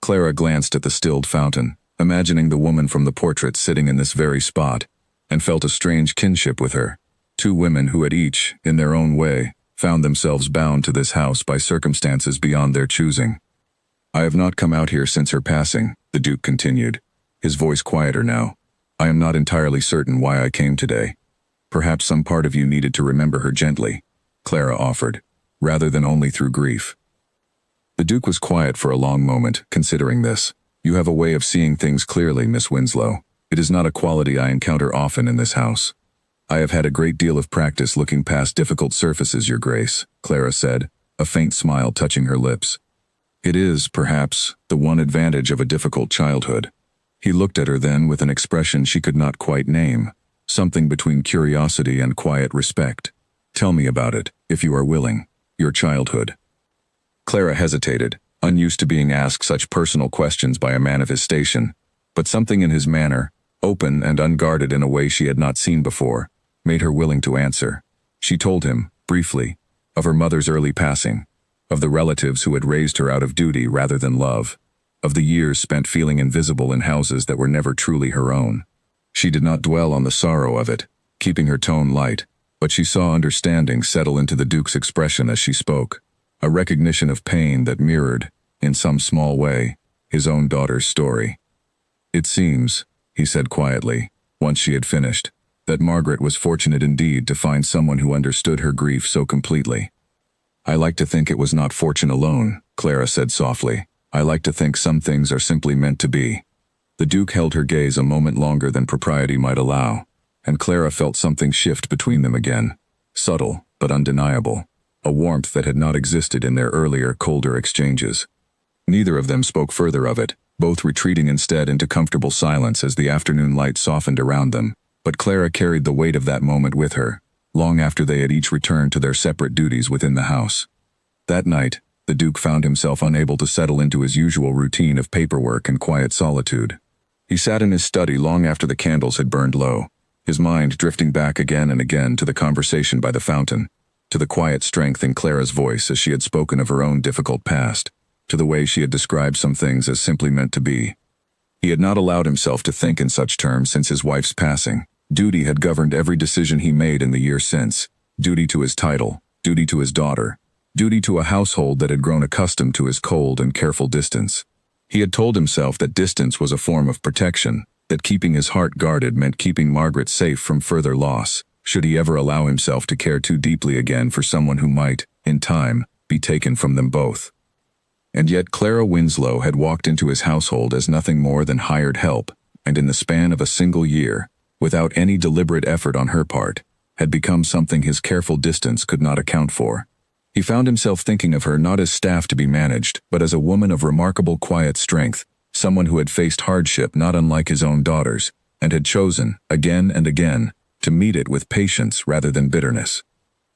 Clara glanced at the stilled fountain, imagining the woman from the portrait sitting in this very spot, and felt a strange kinship with her. Two women who had each, in their own way, found themselves bound to this house by circumstances beyond their choosing. "I have not come out here since her passing," the Duke continued, his voice quieter now. "I am not entirely certain why I came today. Perhaps some part of you needed to remember her gently," Clara offered, "rather than only through grief." The Duke was quiet for a long moment, considering this. "You have a way of seeing things clearly, Miss Winslow. It is not a quality I encounter often in this house." "I have had a great deal of practice looking past difficult surfaces, Your Grace," Clara said, a faint smile touching her lips. "It is, perhaps, the one advantage of a difficult childhood." He looked at her then with an expression she could not quite name, something between curiosity and quiet respect. "Tell me about it, if you are willing. Your childhood." Clara hesitated, unused to being asked such personal questions by a man of his station, but something in his manner, open and unguarded in a way she had not seen before, made her willing to answer. She told him, briefly, of her mother's early passing, of the relatives who had raised her out of duty rather than love, of the years spent feeling invisible in houses that were never truly her own. She did not dwell on the sorrow of it, keeping her tone light, but she saw understanding settle into the Duke's expression as she spoke, a recognition of pain that mirrored, in some small way, his own daughter's story. "It seems," he said quietly, once she had finished, "that Margaret was fortunate indeed to find someone who understood her grief so completely." "I like to think it was not fortune alone," Clara said softly. "I like to think some things are simply meant to be." The Duke held her gaze a moment longer than propriety might allow, and Clara felt something shift between them again, subtle but undeniable, a warmth that had not existed in their earlier, colder exchanges. Neither of them spoke further of it, both retreating instead into comfortable silence as the afternoon light softened around them, but Clara carried the weight of that moment with her, long after they had each returned to their separate duties within the house. That night, the Duke found himself unable to settle into his usual routine of paperwork and quiet solitude. He sat in his study long after the candles had burned low, his mind drifting back again and again to the conversation by the fountain, to the quiet strength in Clara's voice as she had spoken of her own difficult past. to the way she had described some things as simply meant to be. He had not allowed himself to think in such terms since his wife's passing. Duty had governed every decision he made in the year since. Duty to his title, duty to his daughter, duty to a household that had grown accustomed to his cold and careful distance. He had told himself that distance was a form of protection, that keeping his heart guarded meant keeping Margaret safe from further loss, should he ever allow himself to care too deeply again for someone who might, in time, be taken from them both. And yet Clara Winslow had walked into his household as nothing more than hired help, and in the span of a single year, without any deliberate effort on her part, had become something his careful distance could not account for. He found himself thinking of her not as staff to be managed, but as a woman of remarkable quiet strength, someone who had faced hardship not unlike his own daughters, and had chosen, again and again, to meet it with patience rather than bitterness.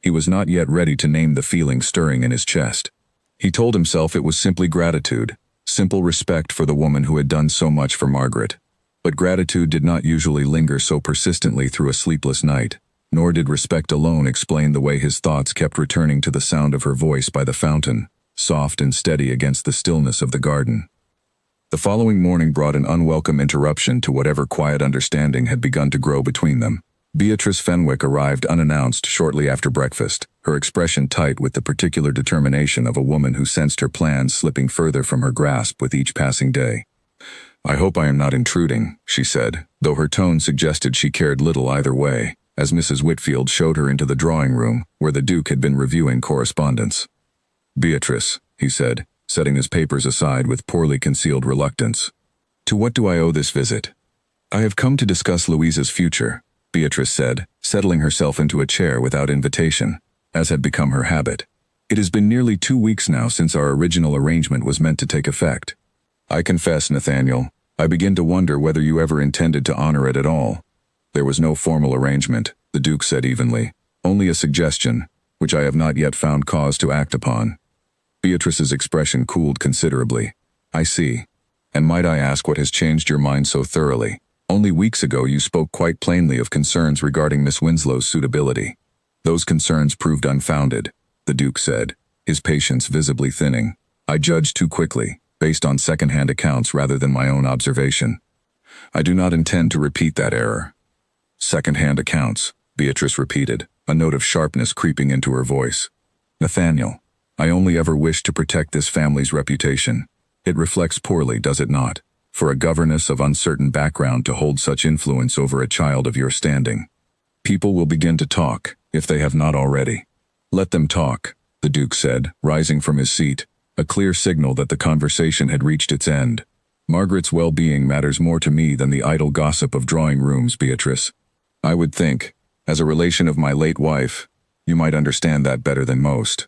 He was not yet ready to name the feeling stirring in his chest. He told himself it was simply gratitude, simple respect for the woman who had done so much for Margaret. But gratitude did not usually linger so persistently through a sleepless night, nor did respect alone explain the way his thoughts kept returning to the sound of her voice by the fountain, soft and steady against the stillness of the garden. The following morning brought an unwelcome interruption to whatever quiet understanding had begun to grow between them. Beatrice Fenwick arrived unannounced shortly after breakfast, her expression tight with the particular determination of a woman who sensed her plans slipping further from her grasp with each passing day. "I hope I am not intruding," she said, though her tone suggested she cared little either way, as Mrs. Whitfield showed her into the drawing room, where the Duke had been reviewing correspondence. "Beatrice," he said, setting his papers aside with poorly concealed reluctance. "To what do I owe this visit?" "I have come to discuss Louisa's future," Beatrice said, settling herself into a chair without invitation, as had become her habit. "It has been nearly 2 weeks now since our original arrangement was meant to take effect. I confess, Nathaniel, I begin to wonder whether you ever intended to honor it at all." "There was no formal arrangement," the Duke said evenly, "only a suggestion, which I have not yet found cause to act upon." Beatrice's expression cooled considerably. "I see. And might I ask what has changed your mind so thoroughly? Only weeks ago you spoke quite plainly of concerns regarding Miss Winslow's suitability." "Those concerns proved unfounded," the Duke said, his patience visibly thinning. "I judged too quickly, based on second-hand accounts rather than my own observation. I do not intend to repeat that error." "Second-hand accounts," Beatrice repeated, a note of sharpness creeping into her voice. "Nathaniel, I only ever wished to protect this family's reputation. It reflects poorly, does it not, for a governess of uncertain background to hold such influence over a child of your standing? People will begin to talk, if they have not already." "Let them talk," the Duke said, rising from his seat, a clear signal that the conversation had reached its end. "Margaret's well-being matters more to me than the idle gossip of drawing rooms, Beatrice. I would think, as a relation of my late wife, you might understand that better than most."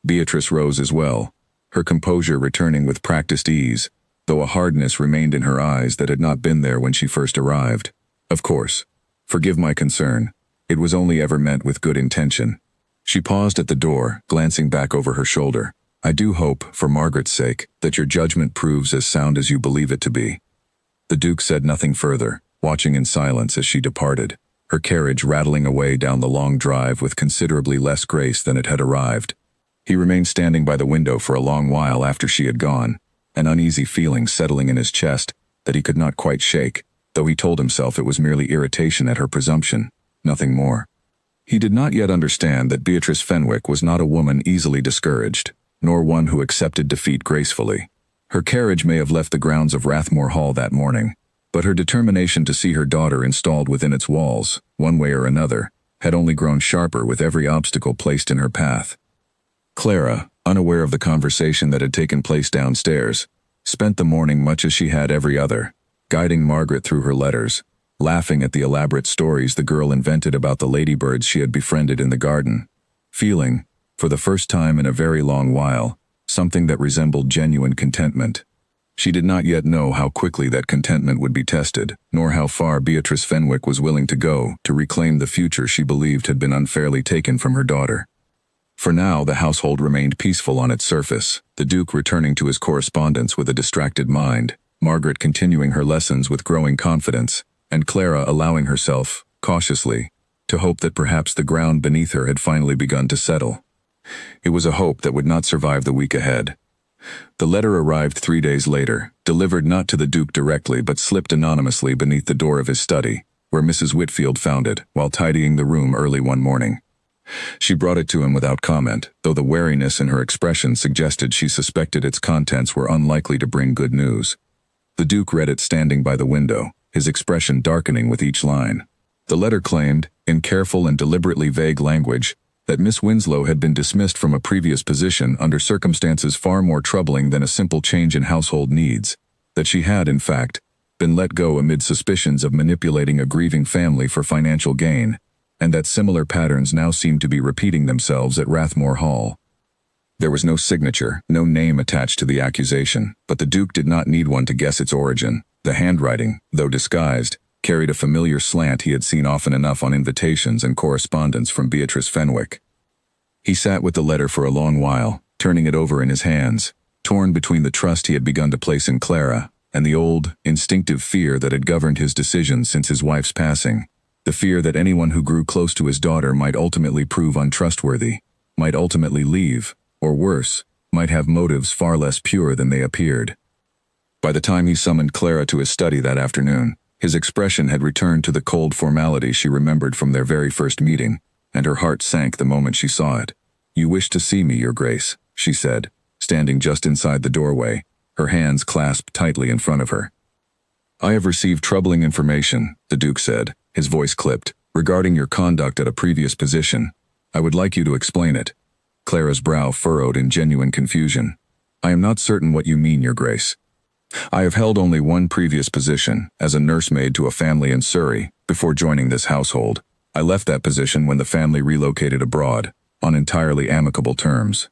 Beatrice rose as well, her composure returning with practiced ease, though a hardness remained in her eyes that had not been there when she first arrived. "Of course. Forgive my concern. It was only ever meant with good intention." She paused at the door, glancing back over her shoulder. "I do hope, for Margaret's sake, that your judgment proves as sound as you believe it to be." The Duke said nothing further, watching in silence as she departed, her carriage rattling away down the long drive with considerably less grace than it had arrived. He remained standing by the window for a long while after she had gone, an uneasy feeling settling in his chest that he could not quite shake, though he told himself it was merely irritation at her presumption, nothing more. He did not yet understand that Beatrice Fenwick was not a woman easily discouraged, nor one who accepted defeat gracefully. Her carriage may have left the grounds of Rathmore Hall that morning, but her determination to see her daughter installed within its walls, one way or another, had only grown sharper with every obstacle placed in her path. Clara, unaware of the conversation that had taken place downstairs, spent the morning much as she had every other, guiding Margaret through her letters, laughing at the elaborate stories the girl invented about the ladybirds she had befriended in the garden, feeling, for the first time in a very long while, something that resembled genuine contentment. She did not yet know how quickly that contentment would be tested, nor how far Beatrice Fenwick was willing to go to reclaim the future she believed had been unfairly taken from her daughter. For now, the household remained peaceful on its surface, the Duke returning to his correspondence with a distracted mind, Margaret continuing her lessons with growing confidence, and Clara allowing herself, cautiously, to hope that perhaps the ground beneath her had finally begun to settle. It was a hope that would not survive the week ahead. The letter arrived 3 days later, delivered not to the Duke directly but slipped anonymously beneath the door of his study, where Mrs. Whitfield found it while tidying the room early one morning. She brought it to him without comment, though the wariness in her expression suggested she suspected its contents were unlikely to bring good news. The Duke read it standing by the window, his expression darkening with each line. The letter claimed, in careful and deliberately vague language, that Miss Winslow had been dismissed from a previous position under circumstances far more troubling than a simple change in household needs, that she had, in fact, been let go amid suspicions of manipulating a grieving family for financial gain, and that similar patterns now seemed to be repeating themselves at Rathmore Hall. There was no signature, no name attached to the accusation, but the Duke did not need one to guess its origin. The handwriting, though disguised, carried a familiar slant he had seen often enough on invitations and correspondence from Beatrice Fenwick. He sat with the letter for a long while, turning it over in his hands, torn between the trust he had begun to place in Clara and the old, instinctive fear that had governed his decisions since his wife's passing, the fear that anyone who grew close to his daughter might ultimately prove untrustworthy, might ultimately leave, or worse, might have motives far less pure than they appeared. By the time he summoned Clara to his study that afternoon, his expression had returned to the cold formality she remembered from their very first meeting, and her heart sank the moment she saw it. "You wish to see me, Your Grace," she said, standing just inside the doorway, her hands clasped tightly in front of her. "I have received troubling information," the Duke said, his voice clipped, "regarding your conduct at a previous position. I would like you to explain it." Clara's brow furrowed in genuine confusion. "I am not certain what you mean, Your Grace. I have held only one previous position, as a nursemaid to a family in Surrey, before joining this household. I left that position when the family relocated abroad, on entirely amicable terms."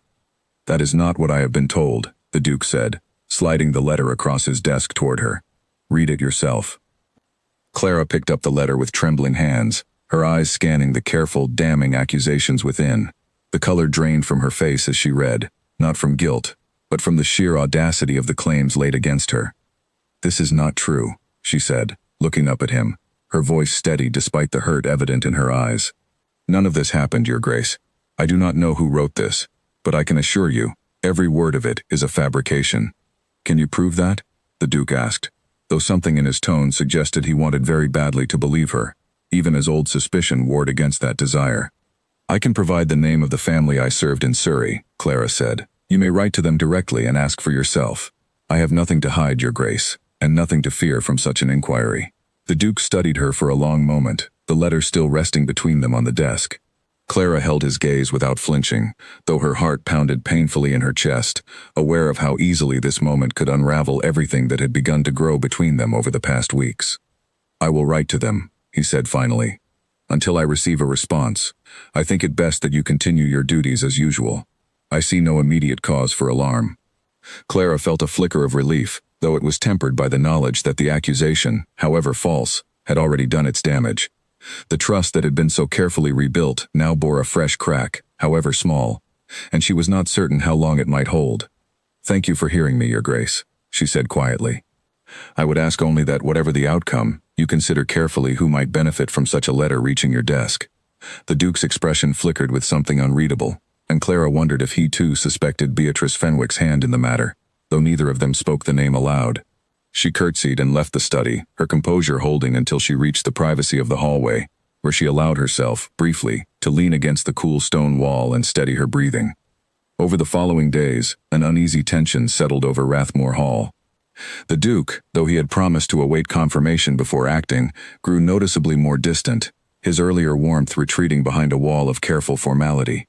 "That is not what I have been told," the Duke said, sliding the letter across his desk toward her. "Read it yourself." Clara picked up the letter with trembling hands, her eyes scanning the careful, damning accusations within. The color drained from her face as she read, not from guilt, but from the sheer audacity of the claims laid against her. "This is not true," she said, looking up at him, her voice steady despite the hurt evident in her eyes. "None of this happened, Your Grace. I do not know who wrote this, but I can assure you, every word of it is a fabrication." "Can you prove that?" the Duke asked, though something in his tone suggested he wanted very badly to believe her, even as old suspicion warred against that desire. "I can provide the name of the family I served in Surrey," Clara said. "You may write to them directly and ask for yourself. I have nothing to hide, Your Grace, and nothing to fear from such an inquiry." The Duke studied her for a long moment, the letter still resting between them on the desk. Clara held his gaze without flinching, though her heart pounded painfully in her chest, aware of how easily this moment could unravel everything that had begun to grow between them over the past weeks. "I will write to them," he said finally. "Until I receive a response, I think it best that you continue your duties as usual. I see no immediate cause for alarm." Clara felt a flicker of relief, though it was tempered by the knowledge that the accusation, however false, had already done its damage. The trust that had been so carefully rebuilt now bore a fresh crack, however small, and she was not certain how long it might hold. "Thank you for hearing me, Your Grace," she said quietly. "I would ask only that, whatever the outcome, you consider carefully who might benefit from such a letter reaching your desk." The Duke's expression flickered with something unreadable, and Clara wondered if he too suspected Beatrice Fenwick's hand in the matter, though neither of them spoke the name aloud. She curtsied and left the study, her composure holding until she reached the privacy of the hallway, where she allowed herself, briefly, to lean against the cool stone wall and steady her breathing. Over the following days, an uneasy tension settled over Rathmore Hall. The Duke, though he had promised to await confirmation before acting, grew noticeably more distant, his earlier warmth retreating behind a wall of careful formality.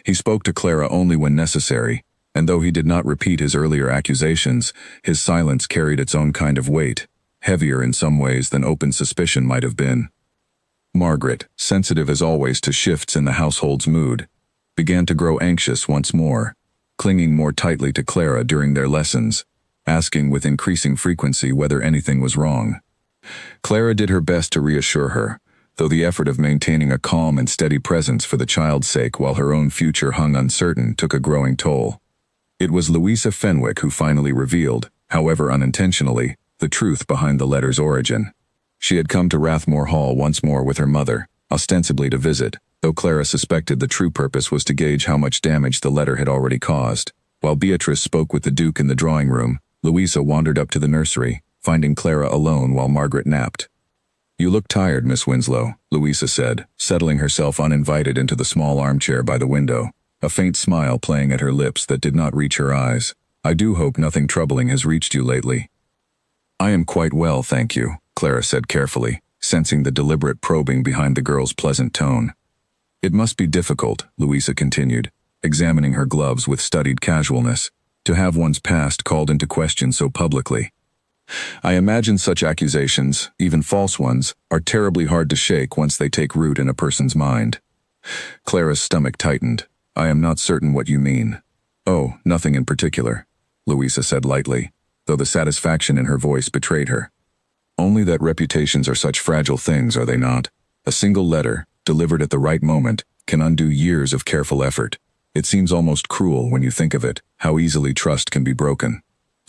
He spoke to Clara only when necessary, and though he did not repeat his earlier accusations, his silence carried its own kind of weight, heavier in some ways than open suspicion might have been. Margaret, sensitive as always to shifts in the household's mood, began to grow anxious once more, clinging more tightly to Clara during their lessons, asking with increasing frequency whether anything was wrong. Clara did her best to reassure her, though the effort of maintaining a calm and steady presence for the child's sake while her own future hung uncertain took a growing toll. It was Louisa Fenwick who finally revealed, however unintentionally, the truth behind the letter's origin. She had come to Rathmore Hall once more with her mother, ostensibly to visit, though Clara suspected the true purpose was to gauge how much damage the letter had already caused. While Beatrice spoke with the Duke in the drawing room, Louisa wandered up to the nursery, finding Clara alone while Margaret napped. "You look tired, Miss Winslow," Louisa said, settling herself uninvited into the small armchair by the window, a faint smile playing at her lips that did not reach her eyes. "I do hope nothing troubling has reached you lately." "I am quite well, thank you," Clara said carefully, sensing the deliberate probing behind the girl's pleasant tone. "It must be difficult," Louisa continued, examining her gloves with studied casualness, "to have one's past called into question so publicly. I imagine such accusations, even false ones, are terribly hard to shake once they take root in a person's mind." Clara's stomach tightened. "I am not certain what you mean." "Oh, nothing in particular," Louisa said lightly, though the satisfaction in her voice betrayed her. "Only that reputations are such fragile things, are they not? A single letter, delivered at the right moment, can undo years of careful effort. It seems almost cruel when you think of it, how easily trust can be broken."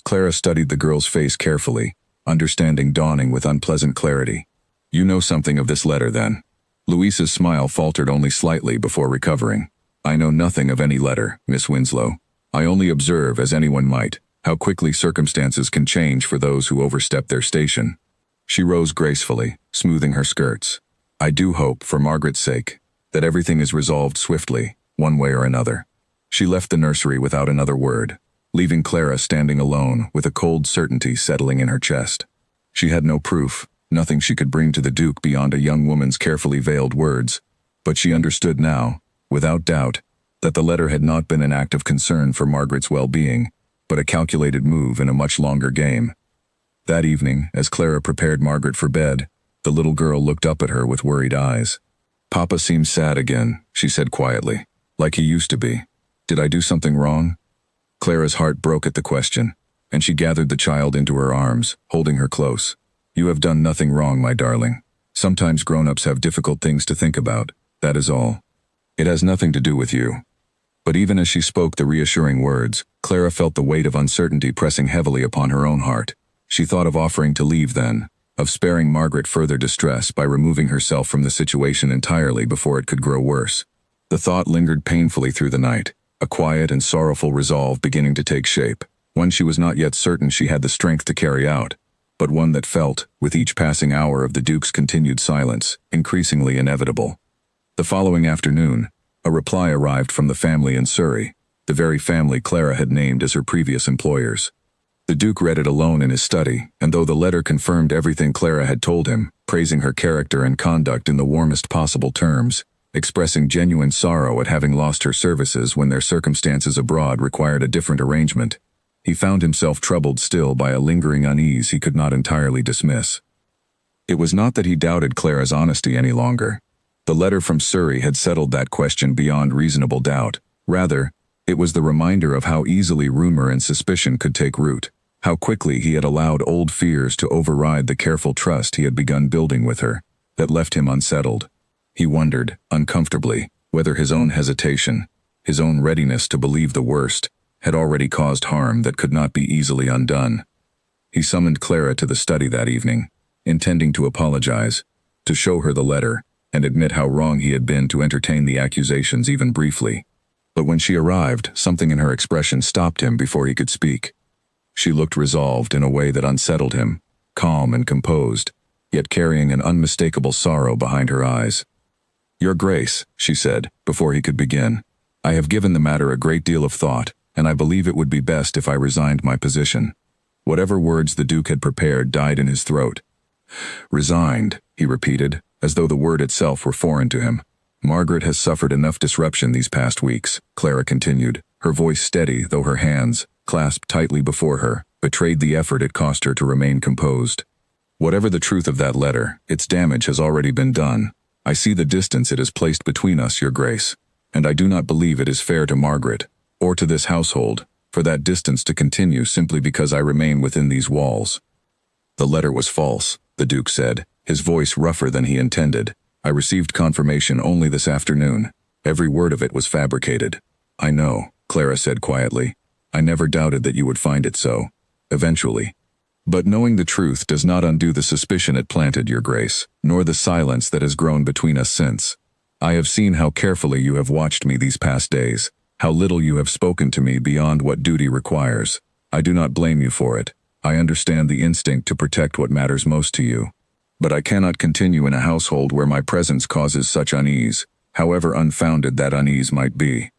Clara studied the girl's face carefully, understanding dawning with unpleasant clarity. "You know something of this letter, then?" Louisa's smile faltered only slightly before recovering. "I know nothing of any letter, Miss Winslow. I only observe, as anyone might, how quickly circumstances can change for those who overstep their station." She rose gracefully, smoothing her skirts. "I do hope, for Margaret's sake, that everything is resolved swiftly, one way or another." She left the nursery without another word, leaving Clara standing alone with a cold certainty settling in her chest. She had no proof, nothing she could bring to the Duke beyond a young woman's carefully veiled words, but she understood now, without doubt, that the letter had not been an act of concern for Margaret's well-being, but a calculated move in a much longer game. That evening, as Clara prepared Margaret for bed, the little girl looked up at her with worried eyes. "Papa seems sad again," she said quietly, "like he used to be. Did I do something wrong?" Clara's heart broke at the question, and she gathered the child into her arms, holding her close. "You have done nothing wrong, my darling. Sometimes grown-ups have difficult things to think about, that is all. It has nothing to do with you." But even as she spoke the reassuring words, Clara felt the weight of uncertainty pressing heavily upon her own heart. She thought of offering to leave then, of sparing Margaret further distress by removing herself from the situation entirely before it could grow worse. The thought lingered painfully through the night, a quiet and sorrowful resolve beginning to take shape, one she was not yet certain she had the strength to carry out, but one that felt, with each passing hour of the Duke's continued silence, increasingly inevitable. The following afternoon, a reply arrived from the family in Surrey, the very family Clara had named as her previous employers. The Duke read it alone in his study, and though the letter confirmed everything Clara had told him, praising her character and conduct in the warmest possible terms, expressing genuine sorrow at having lost her services when their circumstances abroad required a different arrangement, he found himself troubled still by a lingering unease he could not entirely dismiss. It was not that he doubted Clara's honesty any longer. The letter from Surrey had settled that question beyond reasonable doubt. Rather, it was the reminder of how easily rumor and suspicion could take root, how quickly he had allowed old fears to override the careful trust he had begun building with her, that left him unsettled. He wondered, uncomfortably, whether his own hesitation, his own readiness to believe the worst, had already caused harm that could not be easily undone. He summoned Clara to the study that evening, intending to apologize, to show her the letter, and admit how wrong he had been to entertain the accusations even briefly. But when she arrived, something in her expression stopped him before he could speak. She looked resolved in a way that unsettled him, calm and composed, yet carrying an unmistakable sorrow behind her eyes. "Your Grace," she said, before he could begin, "I have given the matter a great deal of thought, and I believe it would be best if I resigned my position." Whatever words the Duke had prepared died in his throat. "Resigned," he repeated, as though the word itself were foreign to him. "Margaret has suffered enough disruption these past weeks," Clara continued, her voice steady though her hands, clasped tightly before her, betrayed the effort it cost her to remain composed. "Whatever the truth of that letter, its damage has already been done. I see the distance it has placed between us, Your Grace, and I do not believe it is fair to Margaret, or to this household, for that distance to continue simply because I remain within these walls." "The letter was false," the Duke said, his voice rougher than he intended. "I received confirmation only this afternoon. Every word of it was fabricated." "I know," Clara said quietly. "I never doubted that you would find it so, eventually. But knowing the truth does not undo the suspicion it planted, Your Grace, nor the silence that has grown between us since. I have seen how carefully you have watched me these past days, How little you have spoken to me beyond what duty requires. I do not blame you for it. I understand the instinct to protect what matters most to you. But I cannot continue in a household where my presence causes such unease, however unfounded that unease might be."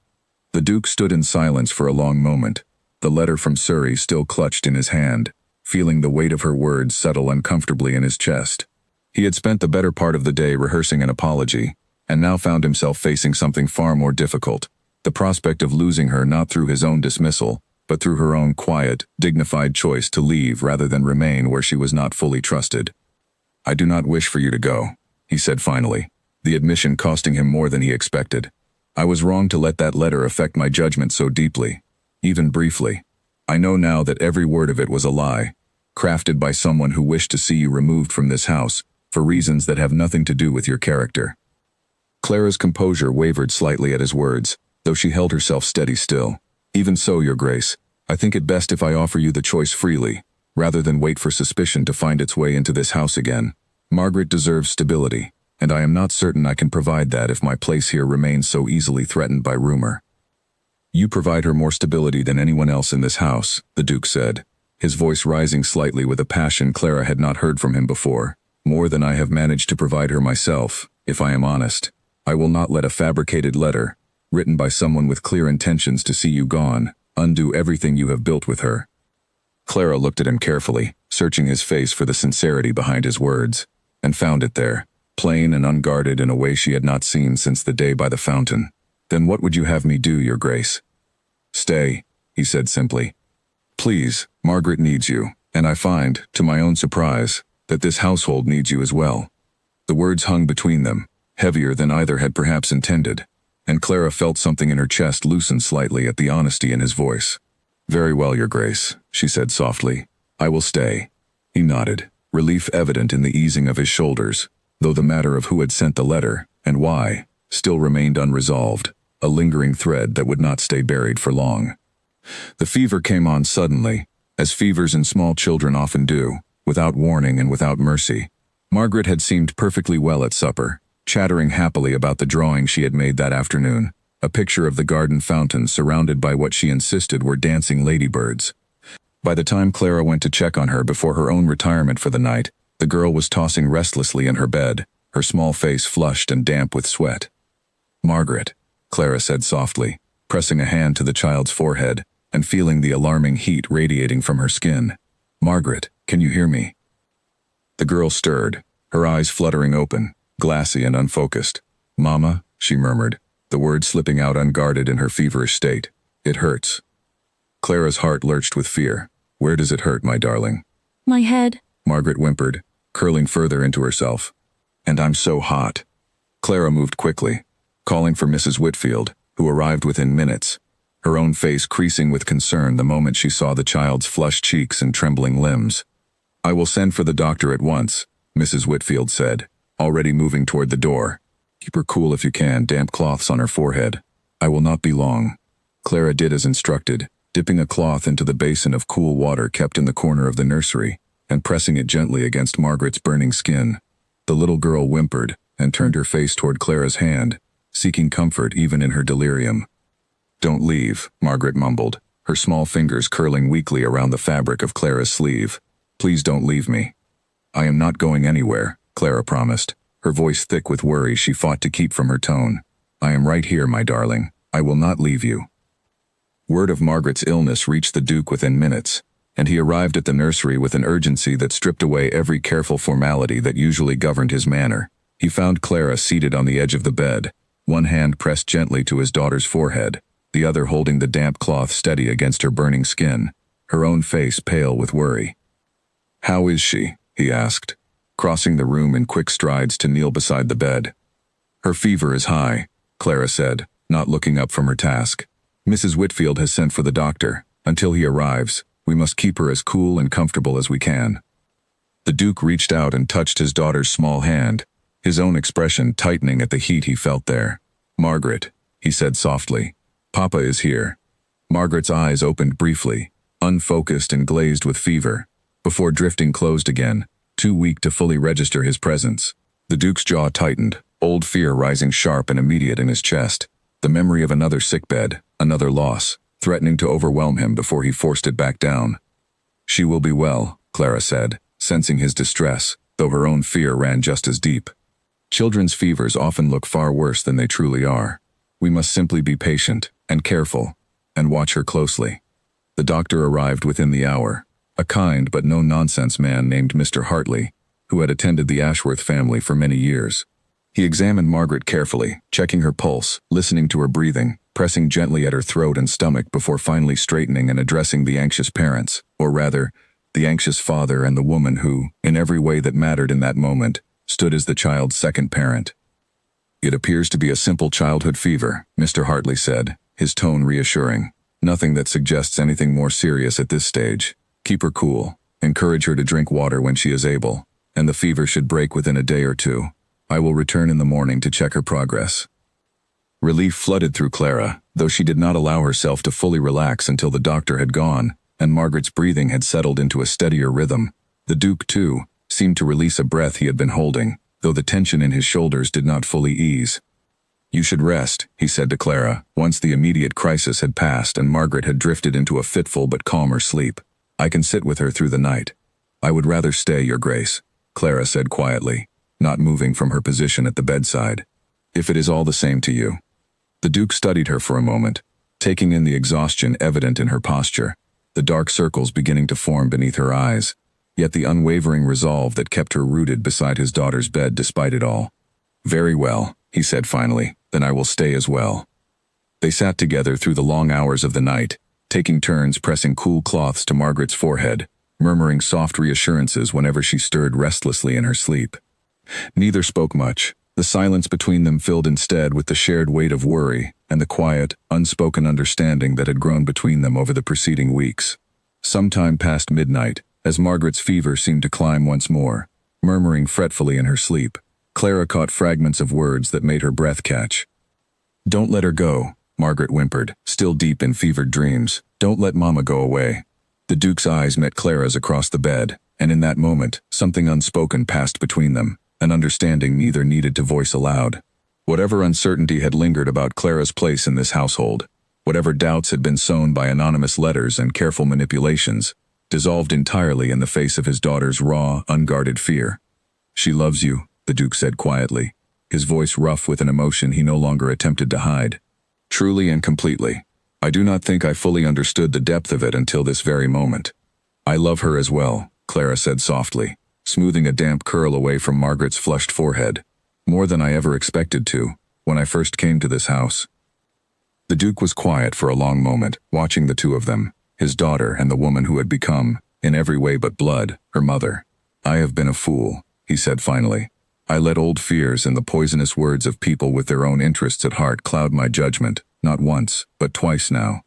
The Duke stood in silence for a long moment, the letter from Surrey still clutched in his hand, feeling the weight of her words settle uncomfortably in his chest. He had spent the better part of the day rehearsing an apology, and now found himself facing something far more difficult, the prospect of losing her not through his own dismissal, but through her own quiet, dignified choice to leave rather than remain where she was not fully trusted. "I do not wish for you to go," he said finally, the admission costing him more than he expected. "I was wrong to let that letter affect my judgment so deeply, even briefly. I know now that every word of it was a lie, crafted by someone who wished to see you removed from this house, for reasons that have nothing to do with your character." Clara's composure wavered slightly at his words, though she held herself steady still. "Even so, Your Grace, I think it best if I offer you the choice freely, rather than wait for suspicion to find its way into this house again. Margaret deserves stability, and I am not certain I can provide that if my place here remains so easily threatened by rumor." "You provide her more stability than anyone else in this house," the Duke said, his voice rising slightly with a passion Clara had not heard from him before. "More than I have managed to provide her myself, if I am honest. I will not let a fabricated letter, written by someone with clear intentions to see you gone, undo everything you have built with her." Clara looked at him carefully, searching his face for the sincerity behind his words, and found it there, plain and unguarded in a way she had not seen since the day by the fountain. "Then what would you have me do, Your Grace?" "Stay," he said simply. "Please, Margaret needs you, and I find, to my own surprise, that this household needs you as well." The words hung between them, heavier than either had perhaps intended, and Clara felt something in her chest loosen slightly at the honesty in his voice. "Very well, Your Grace," she said softly. "I will stay." He nodded, relief evident in the easing of his shoulders, though the matter of who had sent the letter, and why, still remained unresolved, a lingering thread that would not stay buried for long. The fever came on suddenly, as fevers in small children often do, without warning and without mercy. Margaret had seemed perfectly well at supper, chattering happily about the drawing she had made that afternoon, a picture of the garden fountain surrounded by what she insisted were dancing ladybirds. By the time Clara went to check on her before her own retirement for the night, the girl was tossing restlessly in her bed, her small face flushed and damp with sweat. "Margaret," Clara said softly, pressing a hand to the child's forehead and feeling the alarming heat radiating from her skin. "Margaret, can you hear me?" The girl stirred, her eyes fluttering open, glassy and unfocused. "Mama," she murmured, the words slipping out unguarded in her feverish state. "It hurts." Clara's heart lurched with fear. "Where does it hurt, my darling?" My head. Margaret whimpered, curling further into herself. "And I'm so hot." Clara moved quickly, calling for Mrs. Whitfield, who arrived within minutes, her own face creasing with concern the moment she saw the child's flushed cheeks and trembling limbs. "I will send for the doctor at once," Mrs. Whitfield said, already moving toward the door. "Keep her cool if you can, damp cloths on her forehead. I will not be long." Clara did as instructed, dipping a cloth into the basin of cool water kept in the corner of the nursery, and pressing it gently against Margaret's burning skin. The little girl whimpered, and turned her face toward Clara's hand, seeking comfort even in her delirium. "Don't leave," Margaret mumbled, her small fingers curling weakly around the fabric of Clara's sleeve. "Please don't leave me." "I am not going anywhere," Clara promised, her voice thick with worry she fought to keep from her tone. "I am right here, my darling. I will not leave you." Word of Margaret's illness reached the Duke within minutes, and he arrived at the nursery with an urgency that stripped away every careful formality that usually governed his manner. He found Clara seated on the edge of the bed, one hand pressed gently to his daughter's forehead, the other holding the damp cloth steady against her burning skin, her own face pale with worry. "How is she?" he asked, crossing the room in quick strides to kneel beside the bed. "Her fever is high," Clara said, not looking up from her task. "Mrs. Whitfield has sent for the doctor. Until he arrives, we must keep her as cool and comfortable as we can." The Duke reached out and touched his daughter's small hand, his own expression tightening at the heat he felt there. "Margaret," he said softly, "Papa is here." Margaret's eyes opened briefly, unfocused and glazed with fever, before drifting closed again, too weak to fully register his presence. The Duke's jaw tightened, old fear rising sharp and immediate in his chest. The memory of another sickbed, another loss, threatening to overwhelm him before he forced it back down. "She will be well," Clara said, sensing his distress, though her own fear ran just as deep. Children's fevers often look far worse than they truly are. We must simply be patient and careful, and watch her closely. The doctor arrived within the hour, a kind but no-nonsense man named Mr. Hartley, who had attended the Ashworth family for many years. He examined Margaret carefully, checking her pulse, listening to her breathing, pressing gently at her throat and stomach before finally straightening and addressing the anxious parents, or rather, the anxious father and the woman who, in every way that mattered in that moment, stood as the child's second parent. "It appears to be a simple childhood fever," Mr. Hartley said, his tone reassuring. "Nothing that suggests anything more serious at this stage. Keep her cool, encourage her to drink water when she is able, and the fever should break within a day or two. I will return in the morning to check her progress." Relief flooded through Clara, though she did not allow herself to fully relax until the doctor had gone, and Margaret's breathing had settled into a steadier rhythm. The Duke, too, seemed to release a breath he had been holding, though the tension in his shoulders did not fully ease. "You should rest," he said to Clara, once the immediate crisis had passed and Margaret had drifted into a fitful but calmer sleep. "I can sit with her through the night." "I would rather stay, Your Grace," Clara said quietly, not moving from her position at the bedside. "If it is all the same to you." The Duke studied her for a moment, taking in the exhaustion evident in her posture, the dark circles beginning to form beneath her eyes, yet the unwavering resolve that kept her rooted beside his daughter's bed despite it all. "Very well," he said finally, "then I will stay as well." They sat together through the long hours of the night, taking turns pressing cool cloths to Margaret's forehead, murmuring soft reassurances whenever she stirred restlessly in her sleep. Neither spoke much. The silence between them filled instead with the shared weight of worry and the quiet, unspoken understanding that had grown between them over the preceding weeks. Sometime past midnight, as Margaret's fever seemed to climb once more, murmuring fretfully in her sleep, Clara caught fragments of words that made her breath catch. "Don't let her go," Margaret whimpered, still deep in fevered dreams. "Don't let Mama go away." The Duke's eyes met Clara's across the bed, and in that moment, something unspoken passed between them, an understanding neither needed to voice aloud. Whatever uncertainty had lingered about Clara's place in this household, whatever doubts had been sown by anonymous letters and careful manipulations, dissolved entirely in the face of his daughter's raw, unguarded fear. "She loves you," the Duke said quietly, his voice rough with an emotion he no longer attempted to hide. "Truly and completely. I do not think I fully understood the depth of it until this very moment." "I love her as well," Clara said softly, smoothing a damp curl away from Margaret's flushed forehead. "More than I ever expected to, when I first came to this house." The Duke was quiet for a long moment, watching the two of them, his daughter and the woman who had become, in every way but blood, her mother. "I have been a fool," he said finally. "I let old fears and the poisonous words of people with their own interests at heart cloud my judgment, not once, but twice now.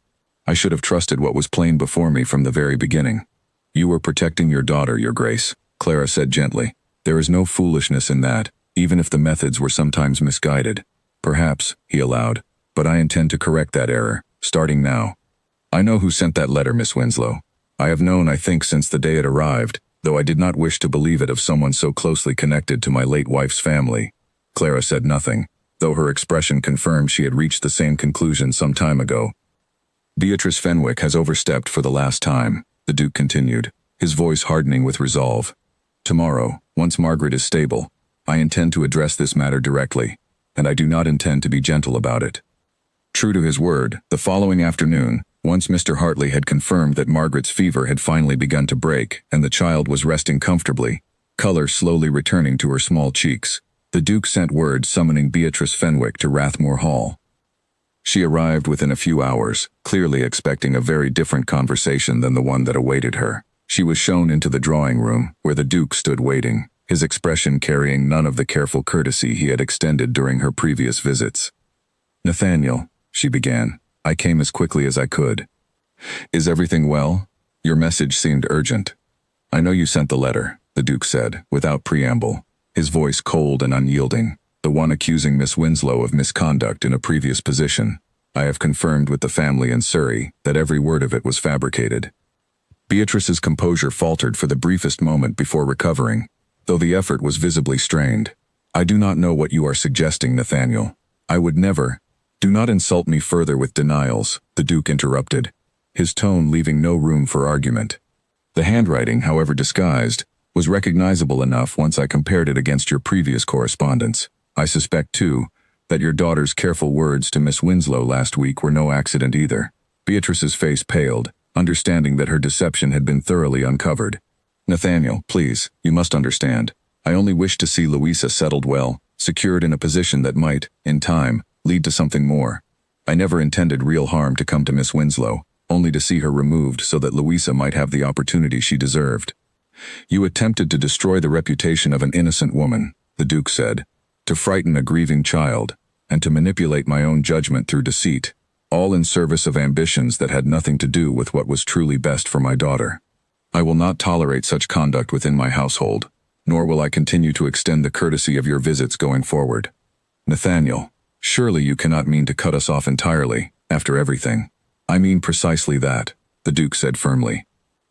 I should have trusted what was plain before me from the very beginning." "You were protecting your daughter, Your Grace," Clara said gently. "There is no foolishness in that, even if the methods were sometimes misguided." "Perhaps," he allowed, "but I intend to correct that error, starting now. I know who sent that letter, Miss Winslow. I have known, I think, since the day it arrived, though I did not wish to believe it of someone so closely connected to my late wife's family." Clara said nothing, though her expression confirmed she had reached the same conclusion some time ago. "Beatrice Fenwick has overstepped for the last time," the Duke continued, his voice hardening with resolve. "Tomorrow, once Margaret is stable, I intend to address this matter directly, and I do not intend to be gentle about it." True to his word, the following afternoon, once Mr. Hartley had confirmed that Margaret's fever had finally begun to break and the child was resting comfortably, color slowly returning to her small cheeks, the Duke sent word summoning Beatrice Fenwick to Rathmore Hall. She arrived within a few hours, clearly expecting a very different conversation than the one that awaited her. She was shown into the drawing room, where the Duke stood waiting, his expression carrying none of the careful courtesy he had extended during her previous visits. "Nathaniel," she began, "I came as quickly as I could. Is everything well? Your message seemed urgent." "I know you sent the letter," the Duke said, without preamble, his voice cold and unyielding, the one accusing Miss Winslow of misconduct in a previous position. "I have confirmed with the family in Surrey that every word of it was fabricated." Beatrice's composure faltered for the briefest moment before recovering, though the effort was visibly strained. "I do not know what you are suggesting, Nathaniel. I would never." Do not insult me further with denials, the Duke interrupted, his tone leaving no room for argument. The handwriting, however disguised, was recognizable enough once I compared it against your previous correspondence. I suspect, too, that your daughter's careful words to Miss Winslow last week were no accident either. Beatrice's face paled, understanding that her deception had been thoroughly uncovered. Nathaniel, please, you must understand. I only wish to see Louisa settled well, secured in a position that might, in time, lead to something more. I never intended real harm to come to Miss Winslow, only to see her removed so that Louisa might have the opportunity she deserved. You attempted to destroy the reputation of an innocent woman, the Duke said, to frighten a grieving child, and to manipulate my own judgment through deceit, all in service of ambitions that had nothing to do with what was truly best for my daughter. I will not tolerate such conduct within my household, nor will I continue to extend the courtesy of your visits going forward. Nathaniel, surely you cannot mean to cut us off entirely, after everything. I mean precisely that, the Duke said firmly.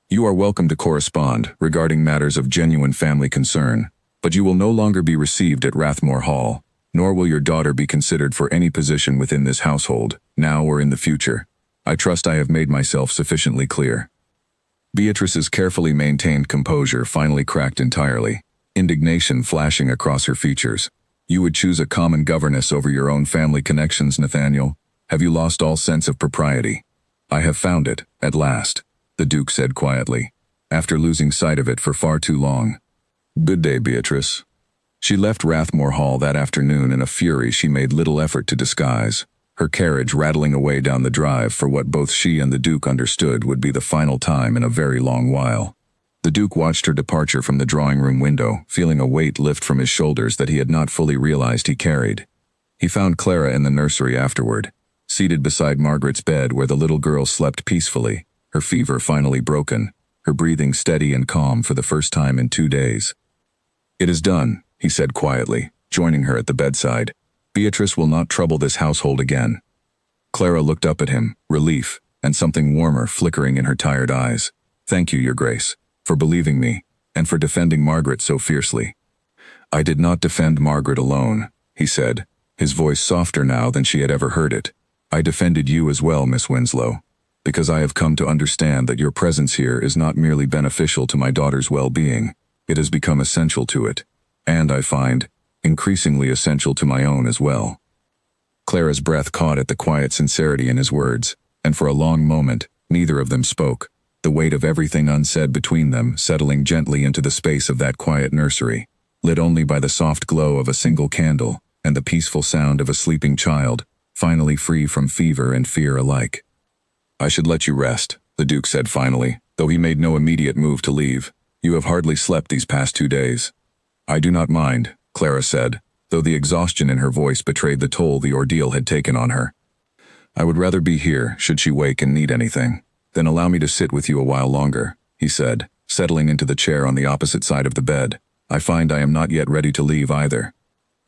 You are welcome to correspond regarding matters of genuine family concern, but you will no longer be received at Rathmore Hall, nor will your daughter be considered for any position within this household, now or in the future. I trust I have made myself sufficiently clear. Beatrice's carefully maintained composure finally cracked entirely, indignation flashing across her features. You would choose a common governess over your own family connections, Nathaniel? Have you lost all sense of propriety? I have found it, at last, the Duke said quietly, after losing sight of it for far too long. Good day, Beatrice. She left Rathmore Hall that afternoon in a fury she made little effort to disguise, her carriage rattling away down the drive for what both she and the Duke understood would be the final time in a very long while. The Duke watched her departure from the drawing-room window, feeling a weight lift from his shoulders that he had not fully realized he carried. He found Clara in the nursery afterward, seated beside Margaret's bed where the little girl slept peacefully, her fever finally broken, her breathing steady and calm for the first time in 2 days. It is done, he said quietly, joining her at the bedside. Beatrice will not trouble this household again. Clara looked up at him, relief, and something warmer flickering in her tired eyes. Thank you, Your Grace, for believing me, and for defending Margaret so fiercely. I did not defend Margaret alone, he said, his voice softer now than she had ever heard it. I defended you as well, Miss Winslow, because I have come to understand that your presence here is not merely beneficial to my daughter's well-being, it has become essential to it, and I find, increasingly essential to my own as well. Clara's breath caught at the quiet sincerity in his words, and for a long moment, neither of them spoke, the weight of everything unsaid between them settling gently into the space of that quiet nursery, lit only by the soft glow of a single candle and the peaceful sound of a sleeping child, finally free from fever and fear alike. I should let you rest, the Duke said finally, though he made no immediate move to leave. You have hardly slept these past 2 days. I do not mind, Clara said, though the exhaustion in her voice betrayed the toll the ordeal had taken on her. I would rather be here, should she wake and need anything. Then allow me to sit with you a while longer, he said, settling into the chair on the opposite side of the bed. I find I am not yet ready to leave either.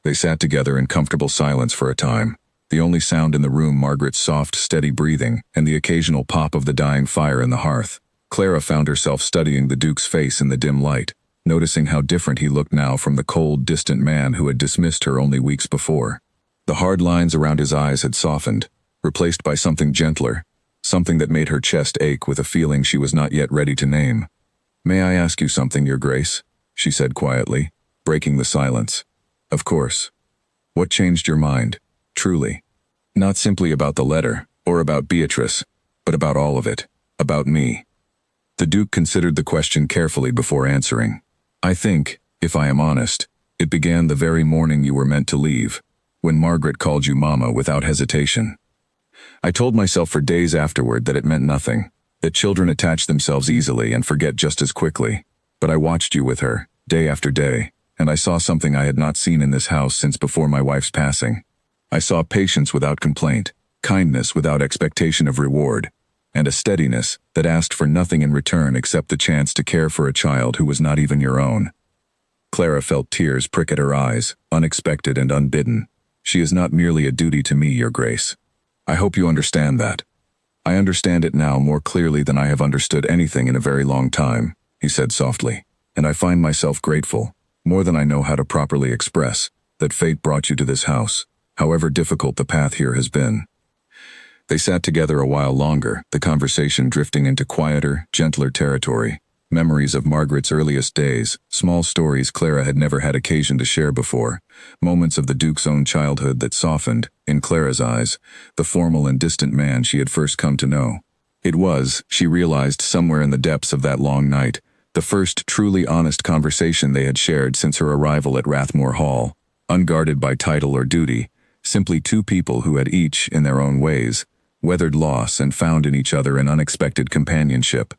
They sat together in comfortable silence for a time, the only sound in the room Margaret's soft, steady breathing and the occasional pop of the dying fire in the hearth. Clara found herself studying the Duke's face in the dim light, noticing how different he looked now from the cold, distant man who had dismissed her only weeks before. The hard lines around his eyes had softened, replaced by something gentler, something that made her chest ache with a feeling she was not yet ready to name. May I ask you something, Your Grace? She said quietly, breaking the silence. Of course. What changed your mind, truly? Not simply about the letter, or about Beatrice, but about all of it, about me. The Duke considered the question carefully before answering. I think, if I am honest, it began the very morning you were meant to leave, when Margaret called you Mama without hesitation. I told myself for days afterward that it meant nothing, that children attach themselves easily and forget just as quickly. But I watched you with her, day after day, and I saw something I had not seen in this house since before my wife's passing. I saw patience without complaint, kindness without expectation of reward, and a steadiness that asked for nothing in return except the chance to care for a child who was not even your own. Clara felt tears prick at her eyes, unexpected and unbidden. She is not merely a duty to me, Your Grace. I hope you understand that. I understand it now more clearly than I have understood anything in a very long time, he said softly, and I find myself grateful, more than I know how to properly express, that fate brought you to this house. however difficult the path here has been. They sat together a while longer, the conversation drifting into quieter, gentler territory. Memories of Margaret's earliest days, small stories Clara had never had occasion to share before, moments of the Duke's own childhood that softened, in Clara's eyes, the formal and distant man she had first come to know. It was, she realized somewhere in the depths of that long night, the first truly honest conversation they had shared since her arrival at Rathmore Hall, unguarded by title or duty, simply two people who had each, in their own ways, weathered loss and found in each other an unexpected companionship.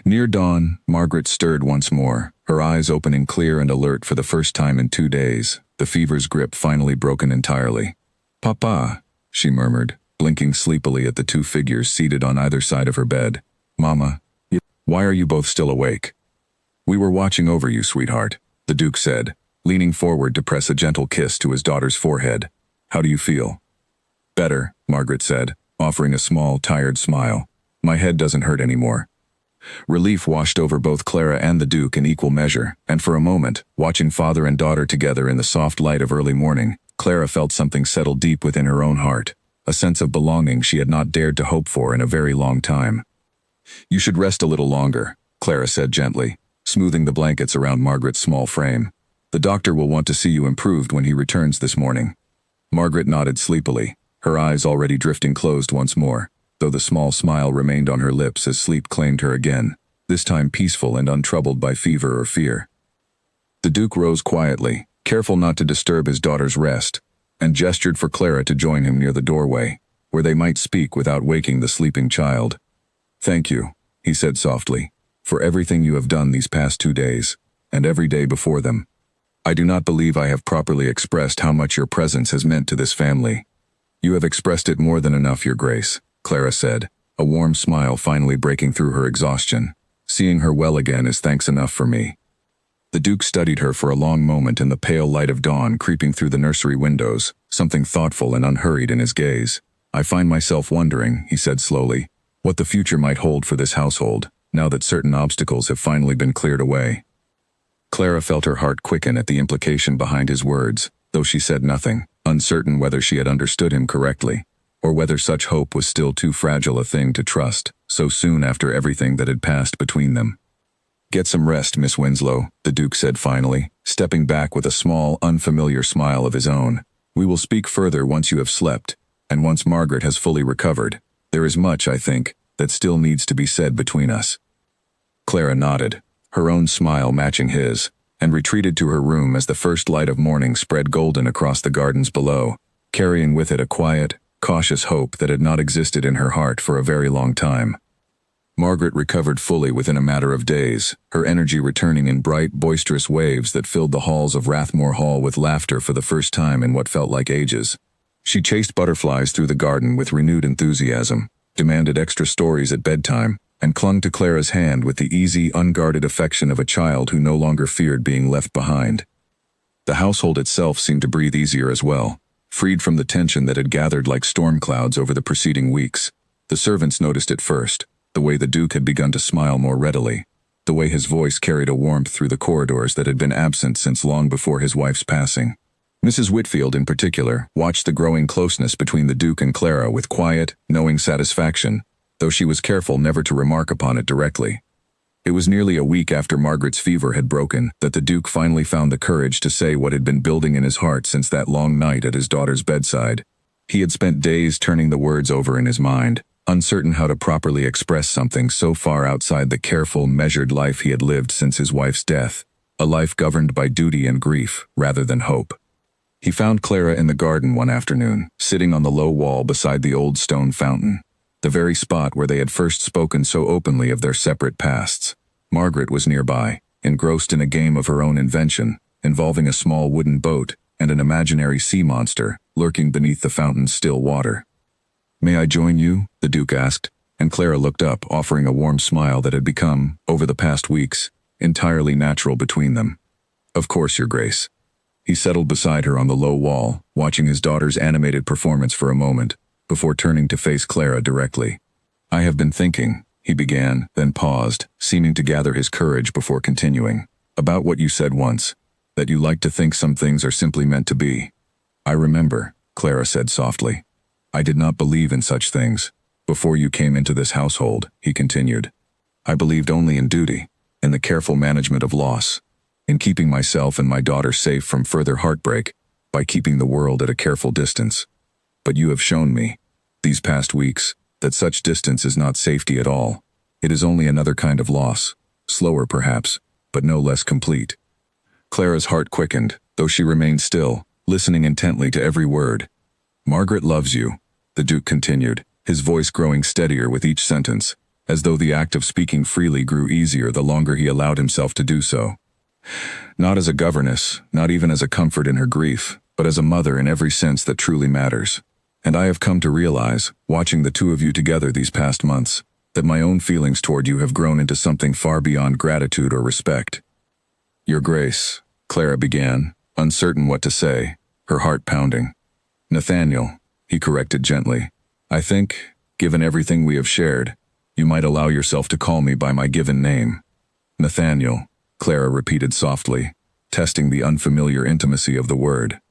Near dawn, Margaret stirred once more, her eyes opening clear and alert for the first time in 2 days, the fever's grip finally broken entirely. "Papa," she murmured, blinking sleepily at the two figures seated on either side of her bed. "Mama, why are you both still awake?" "We were watching over you, sweetheart," the Duke said, leaning forward to press a gentle kiss to his daughter's forehead. "How do you feel?" "Better," Margaret said, offering a small, tired smile. "My head doesn't hurt anymore." Relief washed over both Clara and the Duke in equal measure, and for a moment, watching father and daughter together in the soft light of early morning, Clara felt something settle deep within her own heart, a sense of belonging she had not dared to hope for in a very long time. "You should rest a little longer," Clara said gently, smoothing the blankets around Margaret's small frame. "The doctor will want to see you improved when he returns this morning." Margaret nodded sleepily, her eyes already drifting closed once more, though the small smile remained on her lips as sleep claimed her again, this time peaceful and untroubled by fever or fear. The Duke rose quietly, careful not to disturb his daughter's rest, and gestured for Clara to join him near the doorway, where they might speak without waking the sleeping child. "Thank you," he said softly, "for everything you have done these past 2 days, and every day before them. I do not believe I have properly expressed how much your presence has meant to this family." "You have expressed it more than enough, Your Grace," Clara said, a warm smile finally breaking through her exhaustion. "Seeing her well again is thanks enough for me." The Duke studied her for a long moment in the pale light of dawn creeping through the nursery windows, something thoughtful and unhurried in his gaze. "I find myself wondering," he said slowly, "what the future might hold for this household, now that certain obstacles have finally been cleared away." Clara felt her heart quicken at the implication behind his words, though she said nothing, uncertain whether she had understood him correctly, or whether such hope was still too fragile a thing to trust, so soon after everything that had passed between them. "Get some rest, Miss Winslow," the Duke said finally, stepping back with a small, unfamiliar smile of his own. "We will speak further once you have slept, and once Margaret has fully recovered. There is much, I think, that still needs to be said between us." Clara nodded, her own smile matching his, and retreated to her room as the first light of morning spread golden across the gardens below, carrying with it a quiet, cautious hope that had not existed in her heart for a very long time. Margaret recovered fully within a matter of days, her energy returning in bright, boisterous waves that filled the halls of Rathmore Hall with laughter for the first time in what felt like ages. She chased butterflies through the garden with renewed enthusiasm, demanded extra stories at bedtime, and clung to Clara's hand with the easy, unguarded affection of a child who no longer feared being left behind. The household itself seemed to breathe easier as well, freed from the tension that had gathered like storm clouds over the preceding weeks. The servants noticed it first, the way the Duke had begun to smile more readily, the way his voice carried a warmth through the corridors that had been absent since long before his wife's passing. Mrs. Whitfield, in particular, watched the growing closeness between the Duke and Clara with quiet, knowing satisfaction, though she was careful never to remark upon it directly. It was nearly a week after Margaret's fever had broken that the Duke finally found the courage to say what had been building in his heart since that long night at his daughter's bedside. He had spent days turning the words over in his mind, uncertain how to properly express something so far outside the careful, measured life he had lived since his wife's death, a life governed by duty and grief rather than hope. He found Clara in the garden one afternoon, sitting on the low wall beside the old stone fountain, the very spot where they had first spoken so openly of their separate pasts. Margaret was nearby, engrossed in a game of her own invention, involving a small wooden boat and an imaginary sea monster lurking beneath the fountain's still water. "May I join you?" the Duke asked, and Clara looked up, offering a warm smile that had become, over the past weeks, entirely natural between them. "Of course, Your Grace." He settled beside her on the low wall, watching his daughter's animated performance for a moment, before turning to face Clara directly. "I have been thinking," he began, then paused, seeming to gather his courage before continuing, "about what you said once, that you like to think some things are simply meant to be." "I remember," Clara said softly. I did not believe in such things. Before you came into this household, he continued. I believed only in duty, in the careful management of loss, in keeping myself and my daughter safe from further heartbreak, by keeping the world at a careful distance. But you have shown me, these past weeks, that such distance is not safety at all. It is only another kind of loss, slower perhaps, but no less complete. Clara's heart quickened, though she remained still, listening intently to every word. Margaret loves you, the Duke continued, his voice growing steadier with each sentence, as though the act of speaking freely grew easier the longer he allowed himself to do so. Not as a governess, not even as a comfort in her grief, but as a mother in every sense that truly matters. And I have come to realize, watching the two of you together these past months, that my own feelings toward you have grown into something far beyond gratitude or respect. Your Grace, Clara began, uncertain what to say, her heart pounding. Nathaniel, he corrected gently. I think, given everything we have shared, you might allow yourself to call me by my given name. Nathaniel, Clara repeated softly, testing the unfamiliar intimacy of the word.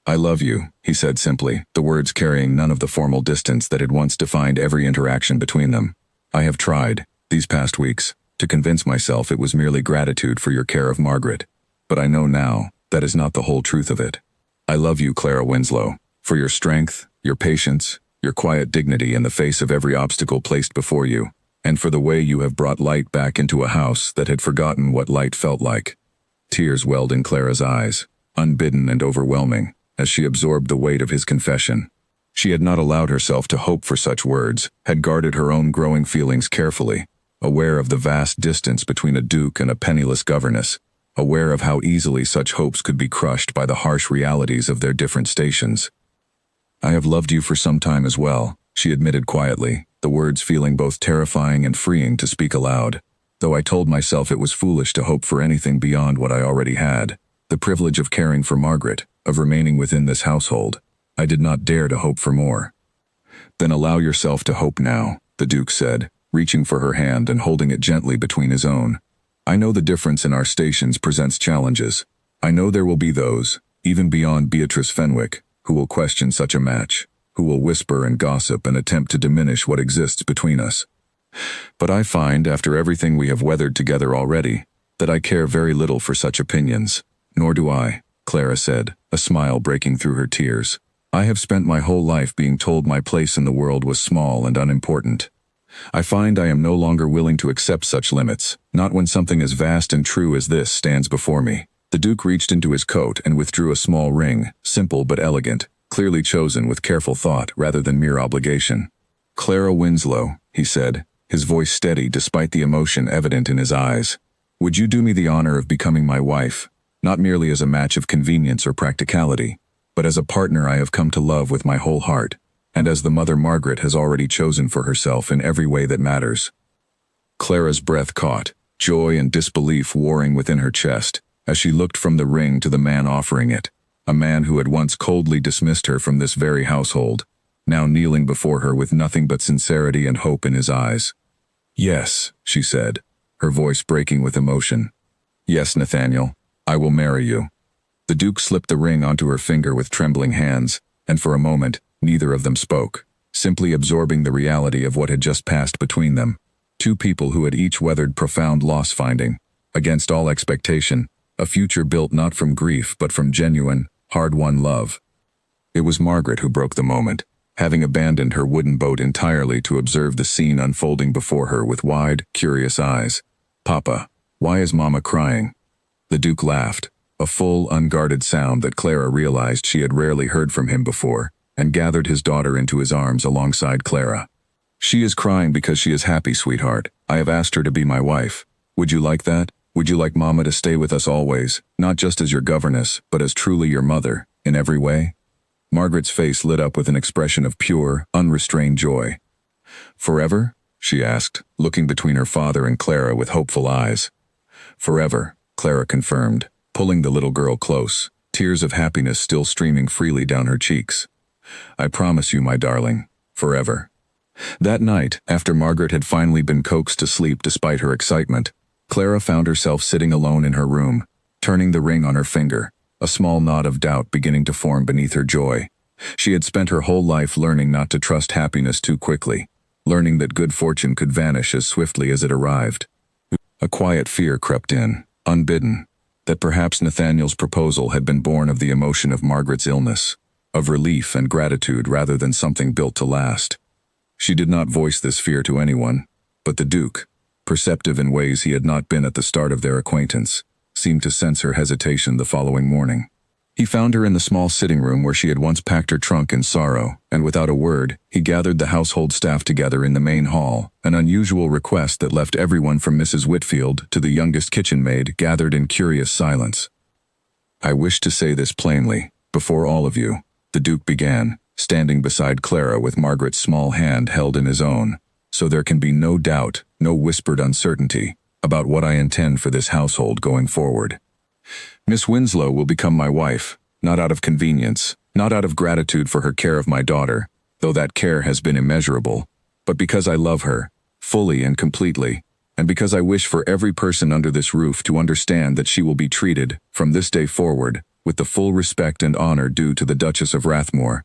I love you, he said simply, the words carrying none of the formal distance that had once defined every interaction between them. I have tried, these past weeks, to convince myself it was merely gratitude for your care of Margaret. But I know now, that is not the whole truth of it. I love you, Clara Winslow, for your strength, your patience, your quiet dignity in the face of every obstacle placed before you, and for the way you have brought light back into a house that had forgotten what light felt like. Tears welled in Clara's eyes, unbidden and overwhelming, as she absorbed the weight of his confession. She had not allowed herself to hope for such words, had guarded her own growing feelings carefully, aware of the vast distance between a duke and a penniless governess, aware of how easily such hopes could be crushed by the harsh realities of their different stations. I have loved you for some time as well, she admitted quietly, the words feeling both terrifying and freeing to speak aloud, though I told myself it was foolish to hope for anything beyond what I already had, the privilege of caring for Margaret, of remaining within this household. I did not dare to hope for more. Then allow yourself to hope now, the Duke said, reaching for her hand and holding it gently between his own. I know the difference in our stations presents challenges. I know there will be those, even beyond Beatrice Fenwick, who will question such a match, who will whisper and gossip and attempt to diminish what exists between us. But I find, after everything we have weathered together already, that I care very little for such opinions. Nor do I, Clara said, a smile breaking through her tears. I have spent my whole life being told my place in the world was small and unimportant. I find I am no longer willing to accept such limits, not when something as vast and true as this stands before me. The Duke reached into his coat and withdrew a small ring, simple but elegant, clearly chosen with careful thought rather than mere obligation. Clara Winslow, he said, his voice steady despite the emotion evident in his eyes. Would you do me the honor of becoming my wife, not merely as a match of convenience or practicality, but as a partner I have come to love with my whole heart, and as the mother Margaret has already chosen for herself in every way that matters? Clara's breath caught, joy and disbelief warring within her chest, as she looked from the ring to the man offering it, a man who had once coldly dismissed her from this very household, now kneeling before her with nothing but sincerity and hope in his eyes. Yes, she said, her voice breaking with emotion. Yes, Nathaniel, I will marry you. The Duke slipped the ring onto her finger with trembling hands, and for a moment, neither of them spoke, simply absorbing the reality of what had just passed between them. Two people who had each weathered profound loss finding, against all expectation, a future built not from grief but from genuine, hard-won love. It was Margaret who broke the moment, having abandoned her wooden boat entirely to observe the scene unfolding before her with wide, curious eyes. Papa, why is Mama crying? The Duke laughed, a full, unguarded sound that Clara realized she had rarely heard from him before, and gathered his daughter into his arms alongside Clara. She is crying because she is happy, sweetheart. I have asked her to be my wife. Would you like that? Would you like Mama to stay with us always, not just as your governess, but as truly your mother, in every way? Margaret's face lit up with an expression of pure, unrestrained joy. Forever? She asked, looking between her father and Clara with hopeful eyes. Forever, Clara confirmed, pulling the little girl close, tears of happiness still streaming freely down her cheeks. I promise you, my darling, forever. That night, after Margaret had finally been coaxed to sleep despite her excitement, Clara found herself sitting alone in her room, turning the ring on her finger, a small knot of doubt beginning to form beneath her joy. She had spent her whole life learning not to trust happiness too quickly, learning that good fortune could vanish as swiftly as it arrived. A quiet fear crept in, unbidden, that perhaps Nathaniel's proposal had been born of the emotion of Margaret's illness, of relief and gratitude rather than something built to last. She did not voice this fear to anyone, but the Duke, perceptive in ways he had not been at the start of their acquaintance, seemed to sense her hesitation the following morning. He found her in the small sitting room where she had once packed her trunk in sorrow, and without a word, he gathered the household staff together in the main hall, an unusual request that left everyone from Mrs. Whitfield to the youngest kitchen maid gathered in curious silence. "I wish to say this plainly, before all of you," the Duke began, standing beside Clara with Margaret's small hand held in his own, "so there can be no doubt, no whispered uncertainty, about what I intend for this household going forward. Miss Winslow will become my wife, not out of convenience, not out of gratitude for her care of my daughter, though that care has been immeasurable, but because I love her, fully and completely, and because I wish for every person under this roof to understand that she will be treated, from this day forward, with the full respect and honor due to the Duchess of Rathmore."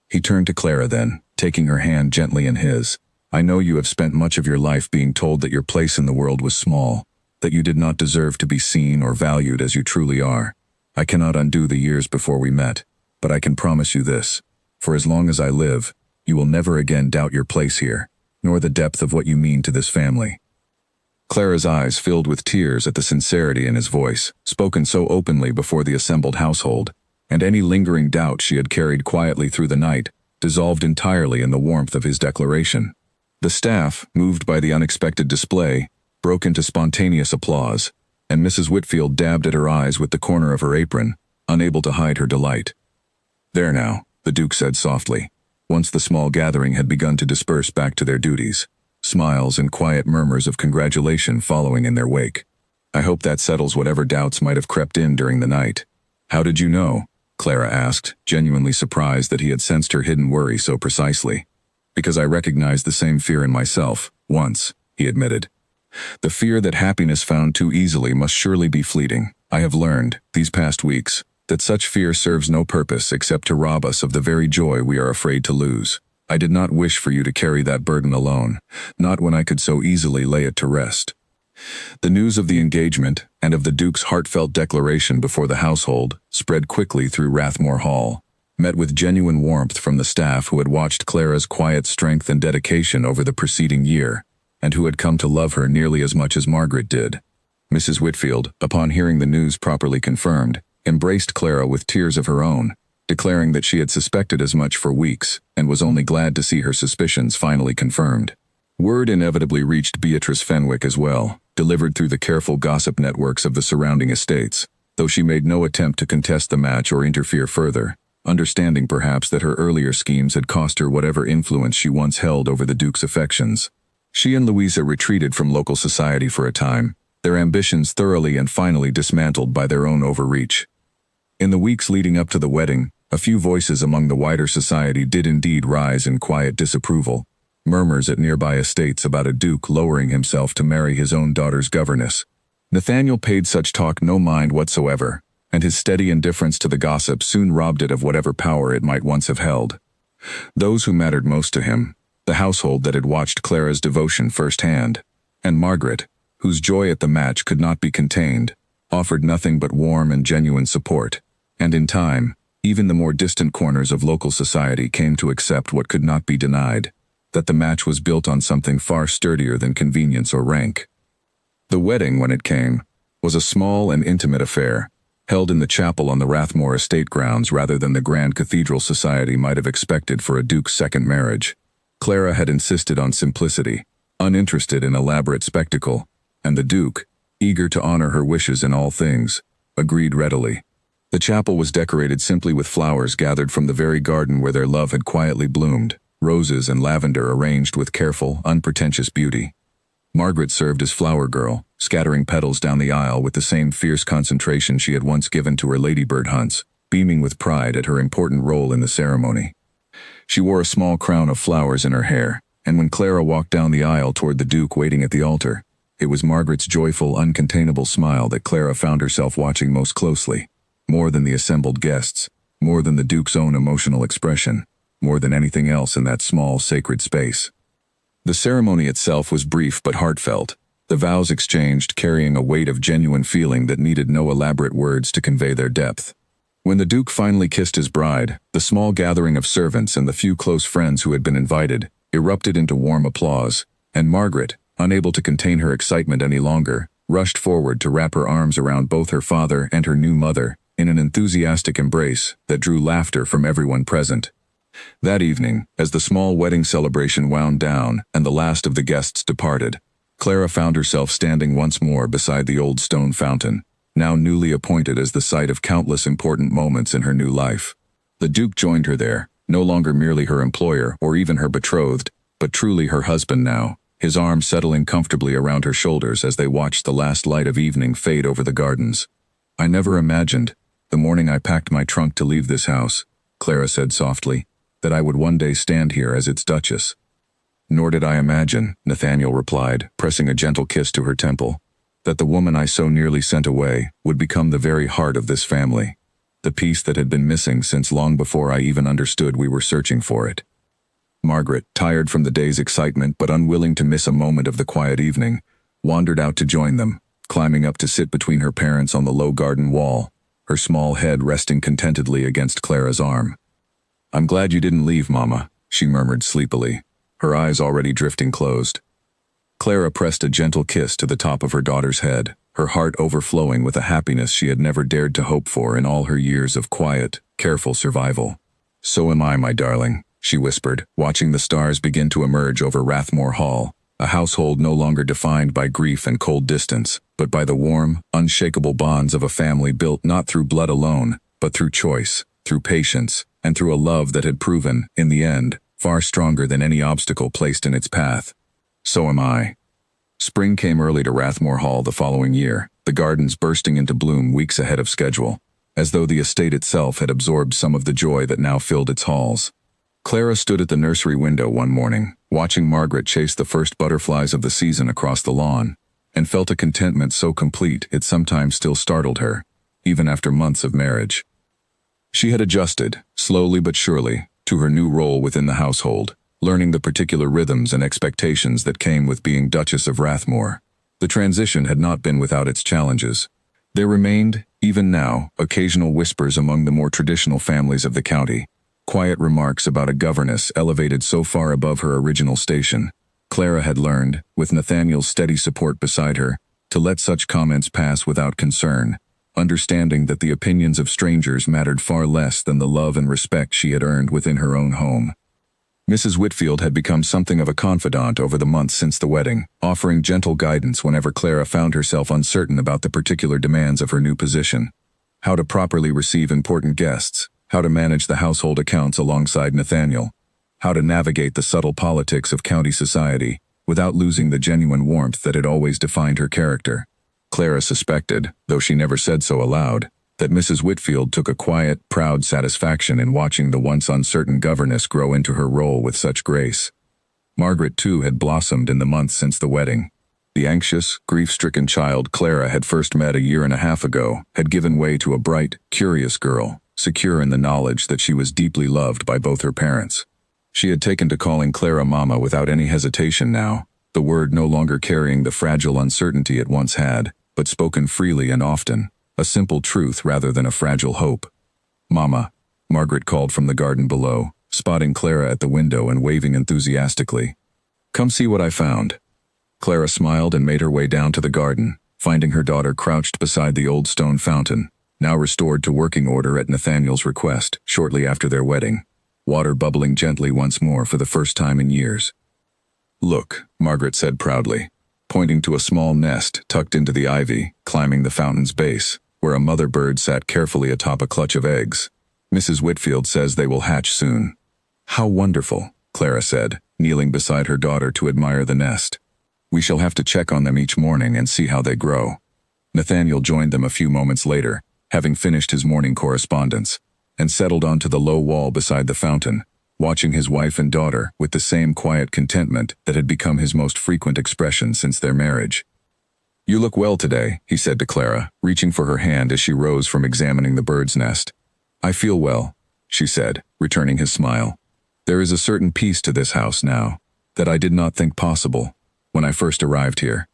He turned to Clara then, taking her hand gently in his. "I know you have spent much of your life being told that your place in the world was small, that you did not deserve to be seen or valued as you truly are. I cannot undo the years before we met, but I can promise you this. For as long as I live, you will never again doubt your place here, nor the depth of what you mean to this family." Clara's eyes filled with tears at the sincerity in his voice, spoken so openly before the assembled household, and any lingering doubt she had carried quietly through the night dissolved entirely in the warmth of his declaration. The staff, moved by the unexpected display, broke into spontaneous applause, and Mrs. Whitfield dabbed at her eyes with the corner of her apron, unable to hide her delight. "There now," the Duke said softly, once the small gathering had begun to disperse back to their duties, smiles and quiet murmurs of congratulation following in their wake. "I hope that settles whatever doubts might have crept in during the night." "How did you know?" Clara asked, genuinely surprised that he had sensed her hidden worry so precisely. "Because I recognized the same fear in myself, once," he admitted. "The fear that happiness found too easily must surely be fleeting. I have learned, these past weeks, that such fear serves no purpose except to rob us of the very joy we are afraid to lose. I did not wish for you to carry that burden alone, not when I could so easily lay it to rest." The news of the engagement, and of the Duke's heartfelt declaration before the household, spread quickly through Rathmore Hall, met with genuine warmth from the staff who had watched Clara's quiet strength and dedication over the preceding year, and who had come to love her nearly as much as Margaret did. Mrs. Whitfield, upon hearing the news properly confirmed, embraced Clara with tears of her own, declaring that she had suspected as much for weeks, and was only glad to see her suspicions finally confirmed. Word inevitably reached Beatrice Fenwick as well, delivered through the careful gossip networks of the surrounding estates, though she made no attempt to contest the match or interfere further, understanding perhaps that her earlier schemes had cost her whatever influence she once held over the Duke's affections. She and Louisa retreated from local society for a time, their ambitions thoroughly and finally dismantled by their own overreach. In the weeks leading up to the wedding, a few voices among the wider society did indeed rise in quiet disapproval, murmurs at nearby estates about a duke lowering himself to marry his own daughter's governess. Nathaniel paid such talk no mind whatsoever, and his steady indifference to the gossip soon robbed it of whatever power it might once have held. Those who mattered most to him, the household that had watched Clara's devotion firsthand, and Margaret, whose joy at the match could not be contained, offered nothing but warm and genuine support, and in time, even the more distant corners of local society came to accept what could not be denied, that the match was built on something far sturdier than convenience or rank. The wedding, when it came, was a small and intimate affair, held in the chapel on the Rathmore estate grounds rather than the grand cathedral society might have expected for a duke's second marriage. Clara had insisted on simplicity, uninterested in elaborate spectacle, and the Duke, eager to honor her wishes in all things, agreed readily. The chapel was decorated simply with flowers gathered from the very garden where their love had quietly bloomed, roses and lavender arranged with careful, unpretentious beauty. Margaret served as flower girl, scattering petals down the aisle with the same fierce concentration she had once given to her ladybird hunts, beaming with pride at her important role in the ceremony. She wore a small crown of flowers in her hair, and when Clara walked down the aisle toward the Duke waiting at the altar, it was Margaret's joyful, uncontainable smile that Clara found herself watching most closely, more than the assembled guests, more than the Duke's own emotional expression, more than anything else in that small, sacred space. The ceremony itself was brief but heartfelt, the vows exchanged carrying a weight of genuine feeling that needed no elaborate words to convey their depth. When the Duke finally kissed his bride, the small gathering of servants and the few close friends who had been invited erupted into warm applause, and Margaret, unable to contain her excitement any longer, rushed forward to wrap her arms around both her father and her new mother in an enthusiastic embrace that drew laughter from everyone present. That evening, as the small wedding celebration wound down and the last of the guests departed, Clara found herself standing once more beside the old stone fountain, now newly appointed as the site of countless important moments in her new life. The Duke joined her there, no longer merely her employer or even her betrothed, but truly her husband now, his arm settling comfortably around her shoulders as they watched the last light of evening fade over the gardens. "I never imagined, the morning I packed my trunk to leave this house," Clara said softly, "that I would one day stand here as its Duchess." "Nor did I imagine," Nathaniel replied, pressing a gentle kiss to her temple, "that the woman I so nearly sent away would become the very heart of this family, the piece that had been missing since long before I even understood we were searching for it." Margaret, tired from the day's excitement but unwilling to miss a moment of the quiet evening, wandered out to join them, climbing up to sit between her parents on the low garden wall, her small head resting contentedly against Clara's arm. "I'm glad you didn't leave, Mama," she murmured sleepily, her eyes already drifting closed. Clara pressed a gentle kiss to the top of her daughter's head, her heart overflowing with a happiness she had never dared to hope for in all her years of quiet, careful survival. "So am I, my darling," she whispered, watching the stars begin to emerge over Rathmore Hall, a household no longer defined by grief and cold distance, but by the warm, unshakable bonds of a family built not through blood alone, but through choice, through patience, and through a love that had proven, in the end, far stronger than any obstacle placed in its path. "So am I." Spring came early to Rathmore Hall the following year, the gardens bursting into bloom weeks ahead of schedule, as though the estate itself had absorbed some of the joy that now filled its halls. Clara stood at the nursery window one morning, watching Margaret chase the first butterflies of the season across the lawn, and felt a contentment so complete it sometimes still startled her, even after months of marriage. She had adjusted, slowly but surely, to her new role within the household, learning the particular rhythms and expectations that came with being Duchess of Rathmore. The transition had not been without its challenges. There remained, even now, occasional whispers among the more traditional families of the county, quiet remarks about a governess elevated so far above her original station. Clara had learned, with Nathaniel's steady support beside her, to let such comments pass without concern, understanding that the opinions of strangers mattered far less than the love and respect she had earned within her own home. Mrs. Whitfield had become something of a confidant over the months since the wedding, offering gentle guidance whenever Clara found herself uncertain about the particular demands of her new position. How to properly receive important guests, how to manage the household accounts alongside Nathaniel, how to navigate the subtle politics of county society without losing the genuine warmth that had always defined her character. Clara suspected, though she never said so aloud, that Mrs. Whitfield took a quiet, proud satisfaction in watching the once uncertain governess grow into her role with such grace. Margaret, too, had blossomed in the months since the wedding. The anxious, grief-stricken child Clara had first met a year and a half ago had given way to a bright, curious girl, secure in the knowledge that she was deeply loved by both her parents. She had taken to calling Clara Mama without any hesitation now, the word no longer carrying the fragile uncertainty it once had, but spoken freely and often, a simple truth rather than a fragile hope. "Mama," Margaret called from the garden below, spotting Clara at the window and waving enthusiastically. "Come see what I found." Clara smiled and made her way down to the garden, finding her daughter crouched beside the old stone fountain, now restored to working order at Nathaniel's request, shortly after their wedding, water bubbling gently once more for the first time in years. "Look," Margaret said proudly, pointing to a small nest tucked into the ivy, climbing the fountain's base, where a mother bird sat carefully atop a clutch of eggs. "Mrs. Whitfield says they will hatch soon." "How wonderful," Clara said, kneeling beside her daughter to admire the nest. "We shall have to check on them each morning and see how they grow." Nathaniel joined them a few moments later, having finished his morning correspondence, and settled onto the low wall beside the fountain, watching his wife and daughter with the same quiet contentment that had become his most frequent expression since their marriage. "You look well today," he said to Clara, reaching for her hand as she rose from examining the bird's nest. I feel well, she said, returning his smile. There is a certain peace to this house now that I did not think possible when I first arrived here.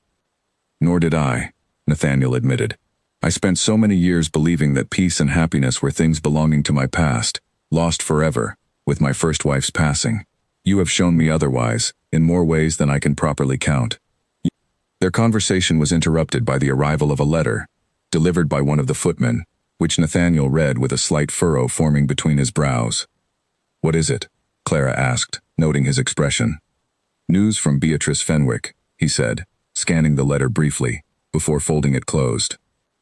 Nor did I, Nathaniel admitted. I spent so many years believing that peace and happiness were things belonging to my past, lost forever, with my first wife's passing. You have shown me otherwise, in more ways than I can properly count. Their conversation was interrupted by the arrival of a letter, delivered by one of the footmen, which Nathaniel read with a slight furrow forming between his brows. What is it? Clara asked, noting his expression. News from Beatrice Fenwick, he said, scanning the letter briefly, before folding it closed.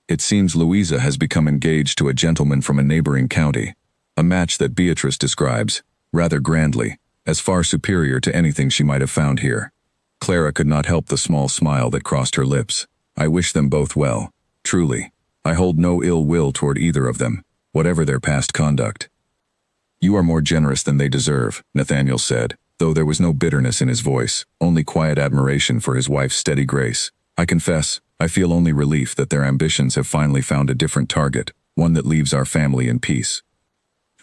It seems Louisa has become engaged to a gentleman from a neighboring county, a match that Beatrice describes, rather grandly, as far superior to anything she might have found here. Clara could not help the small smile that crossed her lips. I wish them both well, truly. I hold no ill will toward either of them, whatever their past conduct. You are more generous than they deserve, Nathaniel said, though there was no bitterness in his voice, only quiet admiration for his wife's steady grace. I confess, I feel only relief that their ambitions have finally found a different target, one that leaves our family in peace.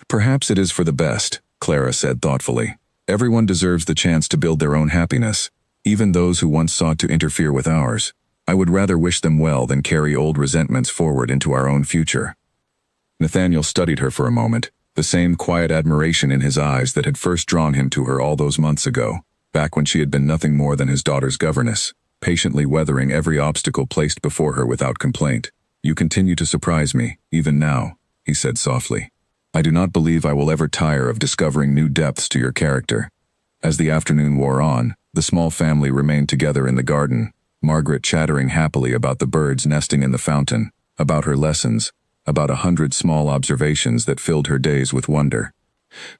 Perhaps it is for the best, Clara said thoughtfully. Everyone deserves the chance to build their own happiness, even those who once sought to interfere with ours. I would rather wish them well than carry old resentments forward into our own future. Nathaniel studied her for a moment, the same quiet admiration in his eyes that had first drawn him to her all those months ago, back when she had been nothing more than his daughter's governess, patiently weathering every obstacle placed before her without complaint. You continue to surprise me, even now, he said softly. I do not believe I will ever tire of discovering new depths to your character. As the afternoon wore on, the small family remained together in the garden, Margaret chattering happily about the birds nesting in the fountain, about her lessons, about 100 small observations that filled her days with wonder.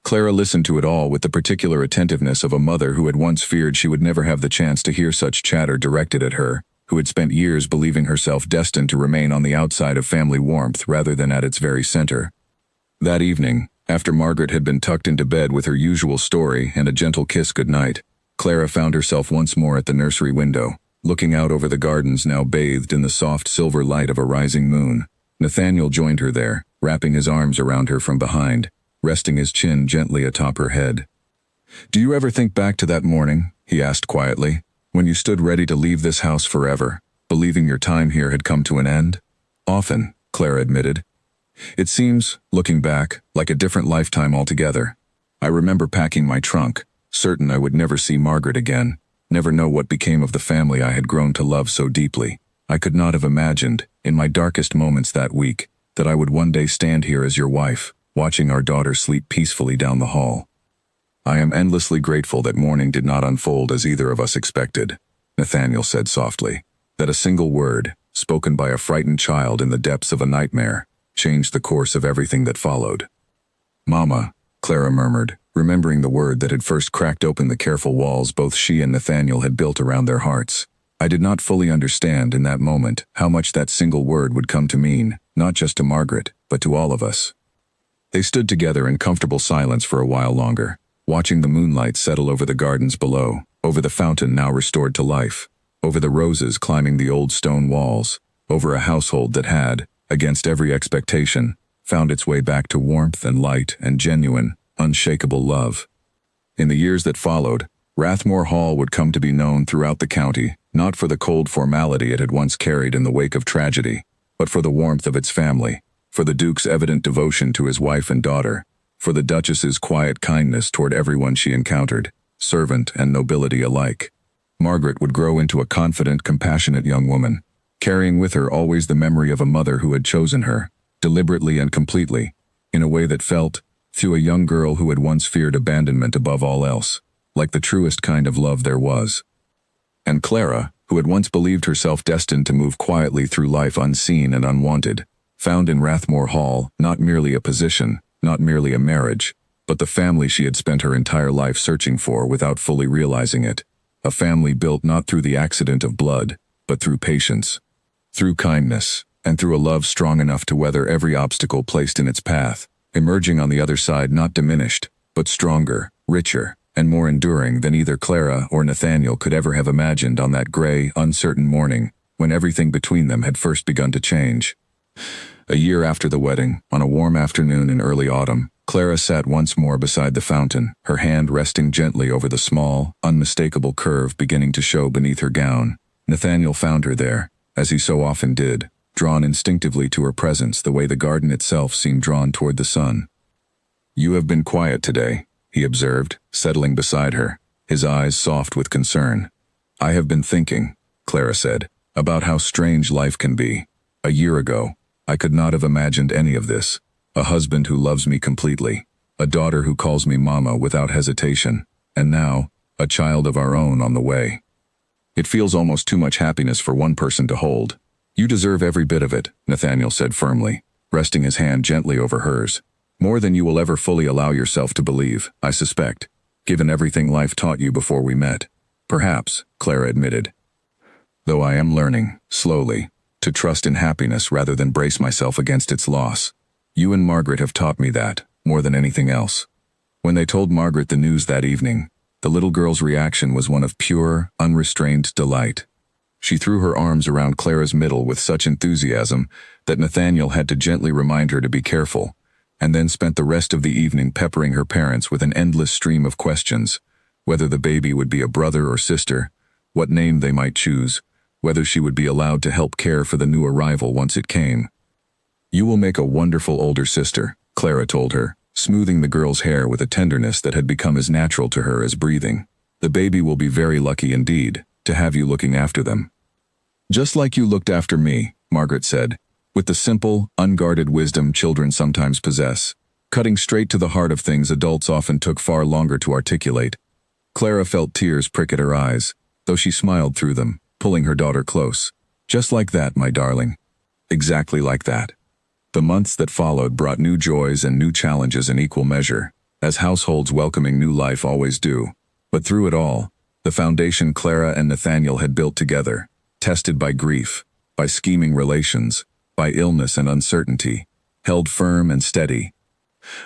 Clara listened to it all with the particular attentiveness of a mother who had once feared she would never have the chance to hear such chatter directed at her, who had spent years believing herself destined to remain on the outside of family warmth rather than at its very center. That evening, after Margaret had been tucked into bed with her usual story and a gentle kiss goodnight, Clara found herself once more at the nursery window, looking out over the gardens now bathed in the soft silver light of a rising moon. Nathaniel joined her there, wrapping his arms around her from behind, resting his chin gently atop her head. Do you ever think back to that morning, he asked quietly, when you stood ready to leave this house forever, believing your time here had come to an end? Often, Clara admitted. It seems, looking back, like a different lifetime altogether. I remember packing my trunk, certain I would never see Margaret again, never know what became of the family I had grown to love so deeply. I could not have imagined, in my darkest moments that week, that I would one day stand here as your wife, watching our daughter sleep peacefully down the hall. I am endlessly grateful that morning did not unfold as either of us expected, Nathaniel said softly, that a single word, spoken by a frightened child in the depths of a nightmare, changed the course of everything that followed. Mama, Clara murmured, remembering the word that had first cracked open the careful walls both she and Nathaniel had built around their hearts. I did not fully understand in that moment how much that single word would come to mean, not just to Margaret, but to all of us. They stood together in comfortable silence for a while longer, watching the moonlight settle over the gardens below, over the fountain now restored to life, over the roses climbing the old stone walls, over a household that had, against every expectation, found its way back to warmth and light and genuine, unshakable love. In the years that followed, Rathmore Hall would come to be known throughout the county, not for the cold formality it had once carried in the wake of tragedy, but for the warmth of its family, for the Duke's evident devotion to his wife and daughter, for the Duchess's quiet kindness toward everyone she encountered, servant and nobility alike. Margaret would grow into a confident, compassionate young woman, carrying with her always the memory of a mother who had chosen her, deliberately and completely, in a way that felt, through a young girl who had once feared abandonment above all else, like the truest kind of love there was. And Clara, who had once believed herself destined to move quietly through life unseen and unwanted, found in Rathmore Hall not merely a position, not merely a marriage, but the family she had spent her entire life searching for without fully realizing it, a family built not through the accident of blood, but through patience, through kindness, and through a love strong enough to weather every obstacle placed in its path, emerging on the other side not diminished, but stronger, richer, and more enduring than either Clara or Nathaniel could ever have imagined on that gray, uncertain morning when everything between them had first begun to change. A year after the wedding, on a warm afternoon in early autumn, Clara sat once more beside the fountain, her hand resting gently over the small, unmistakable curve beginning to show beneath her gown. Nathaniel found her there, as he so often did, drawn instinctively to her presence the way the garden itself seemed drawn toward the sun. "You have been quiet today," he observed, settling beside her, his eyes soft with concern. "I have been thinking," Clara said, "about how strange life can be. A year ago, I could not have imagined any of this. A husband who loves me completely, a daughter who calls me mama without hesitation, and now, a child of our own on the way. It feels almost too much happiness for one person to hold." "You deserve every bit of it," Nathaniel said firmly, resting his hand gently over hers. "More than you will ever fully allow yourself to believe, I suspect, given everything life taught you before we met." "Perhaps," Clara admitted. "Though I am learning, slowly, to trust in happiness rather than brace myself against its loss. You and Margaret have taught me that, more than anything else." When they told Margaret the news that evening, the little girl's reaction was one of pure, unrestrained delight. She threw her arms around Clara's middle with such enthusiasm that Nathaniel had to gently remind her to be careful, and then spent the rest of the evening peppering her parents with an endless stream of questions, whether the baby would be a brother or sister, what name they might choose, whether she would be allowed to help care for the new arrival once it came. "You will make a wonderful older sister," Clara told her, smoothing the girl's hair with a tenderness that had become as natural to her as breathing. "The baby will be very lucky indeed to have you looking after them." "Just like you looked after me," Margaret said, with the simple, unguarded wisdom children sometimes possess, cutting straight to the heart of things adults often took far longer to articulate. Clara felt tears prick at her eyes, though she smiled through them, pulling her daughter close. "Just like that, my darling. Exactly like that." The months that followed brought new joys and new challenges in equal measure, as households welcoming new life always do. But through it all, the foundation Clara and Nathaniel had built together, tested by grief, by scheming relations, by illness and uncertainty, held firm and steady.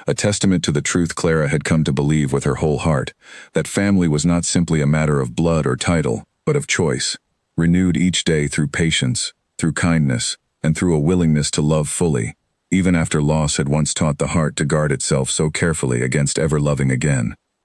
A testament to the truth Clara had come to believe with her whole heart, that family was not simply a matter of blood or title, but of choice, renewed each day through patience, through kindness, and through a willingness to love fully, even after loss had once taught the heart to guard itself so carefully against ever loving again.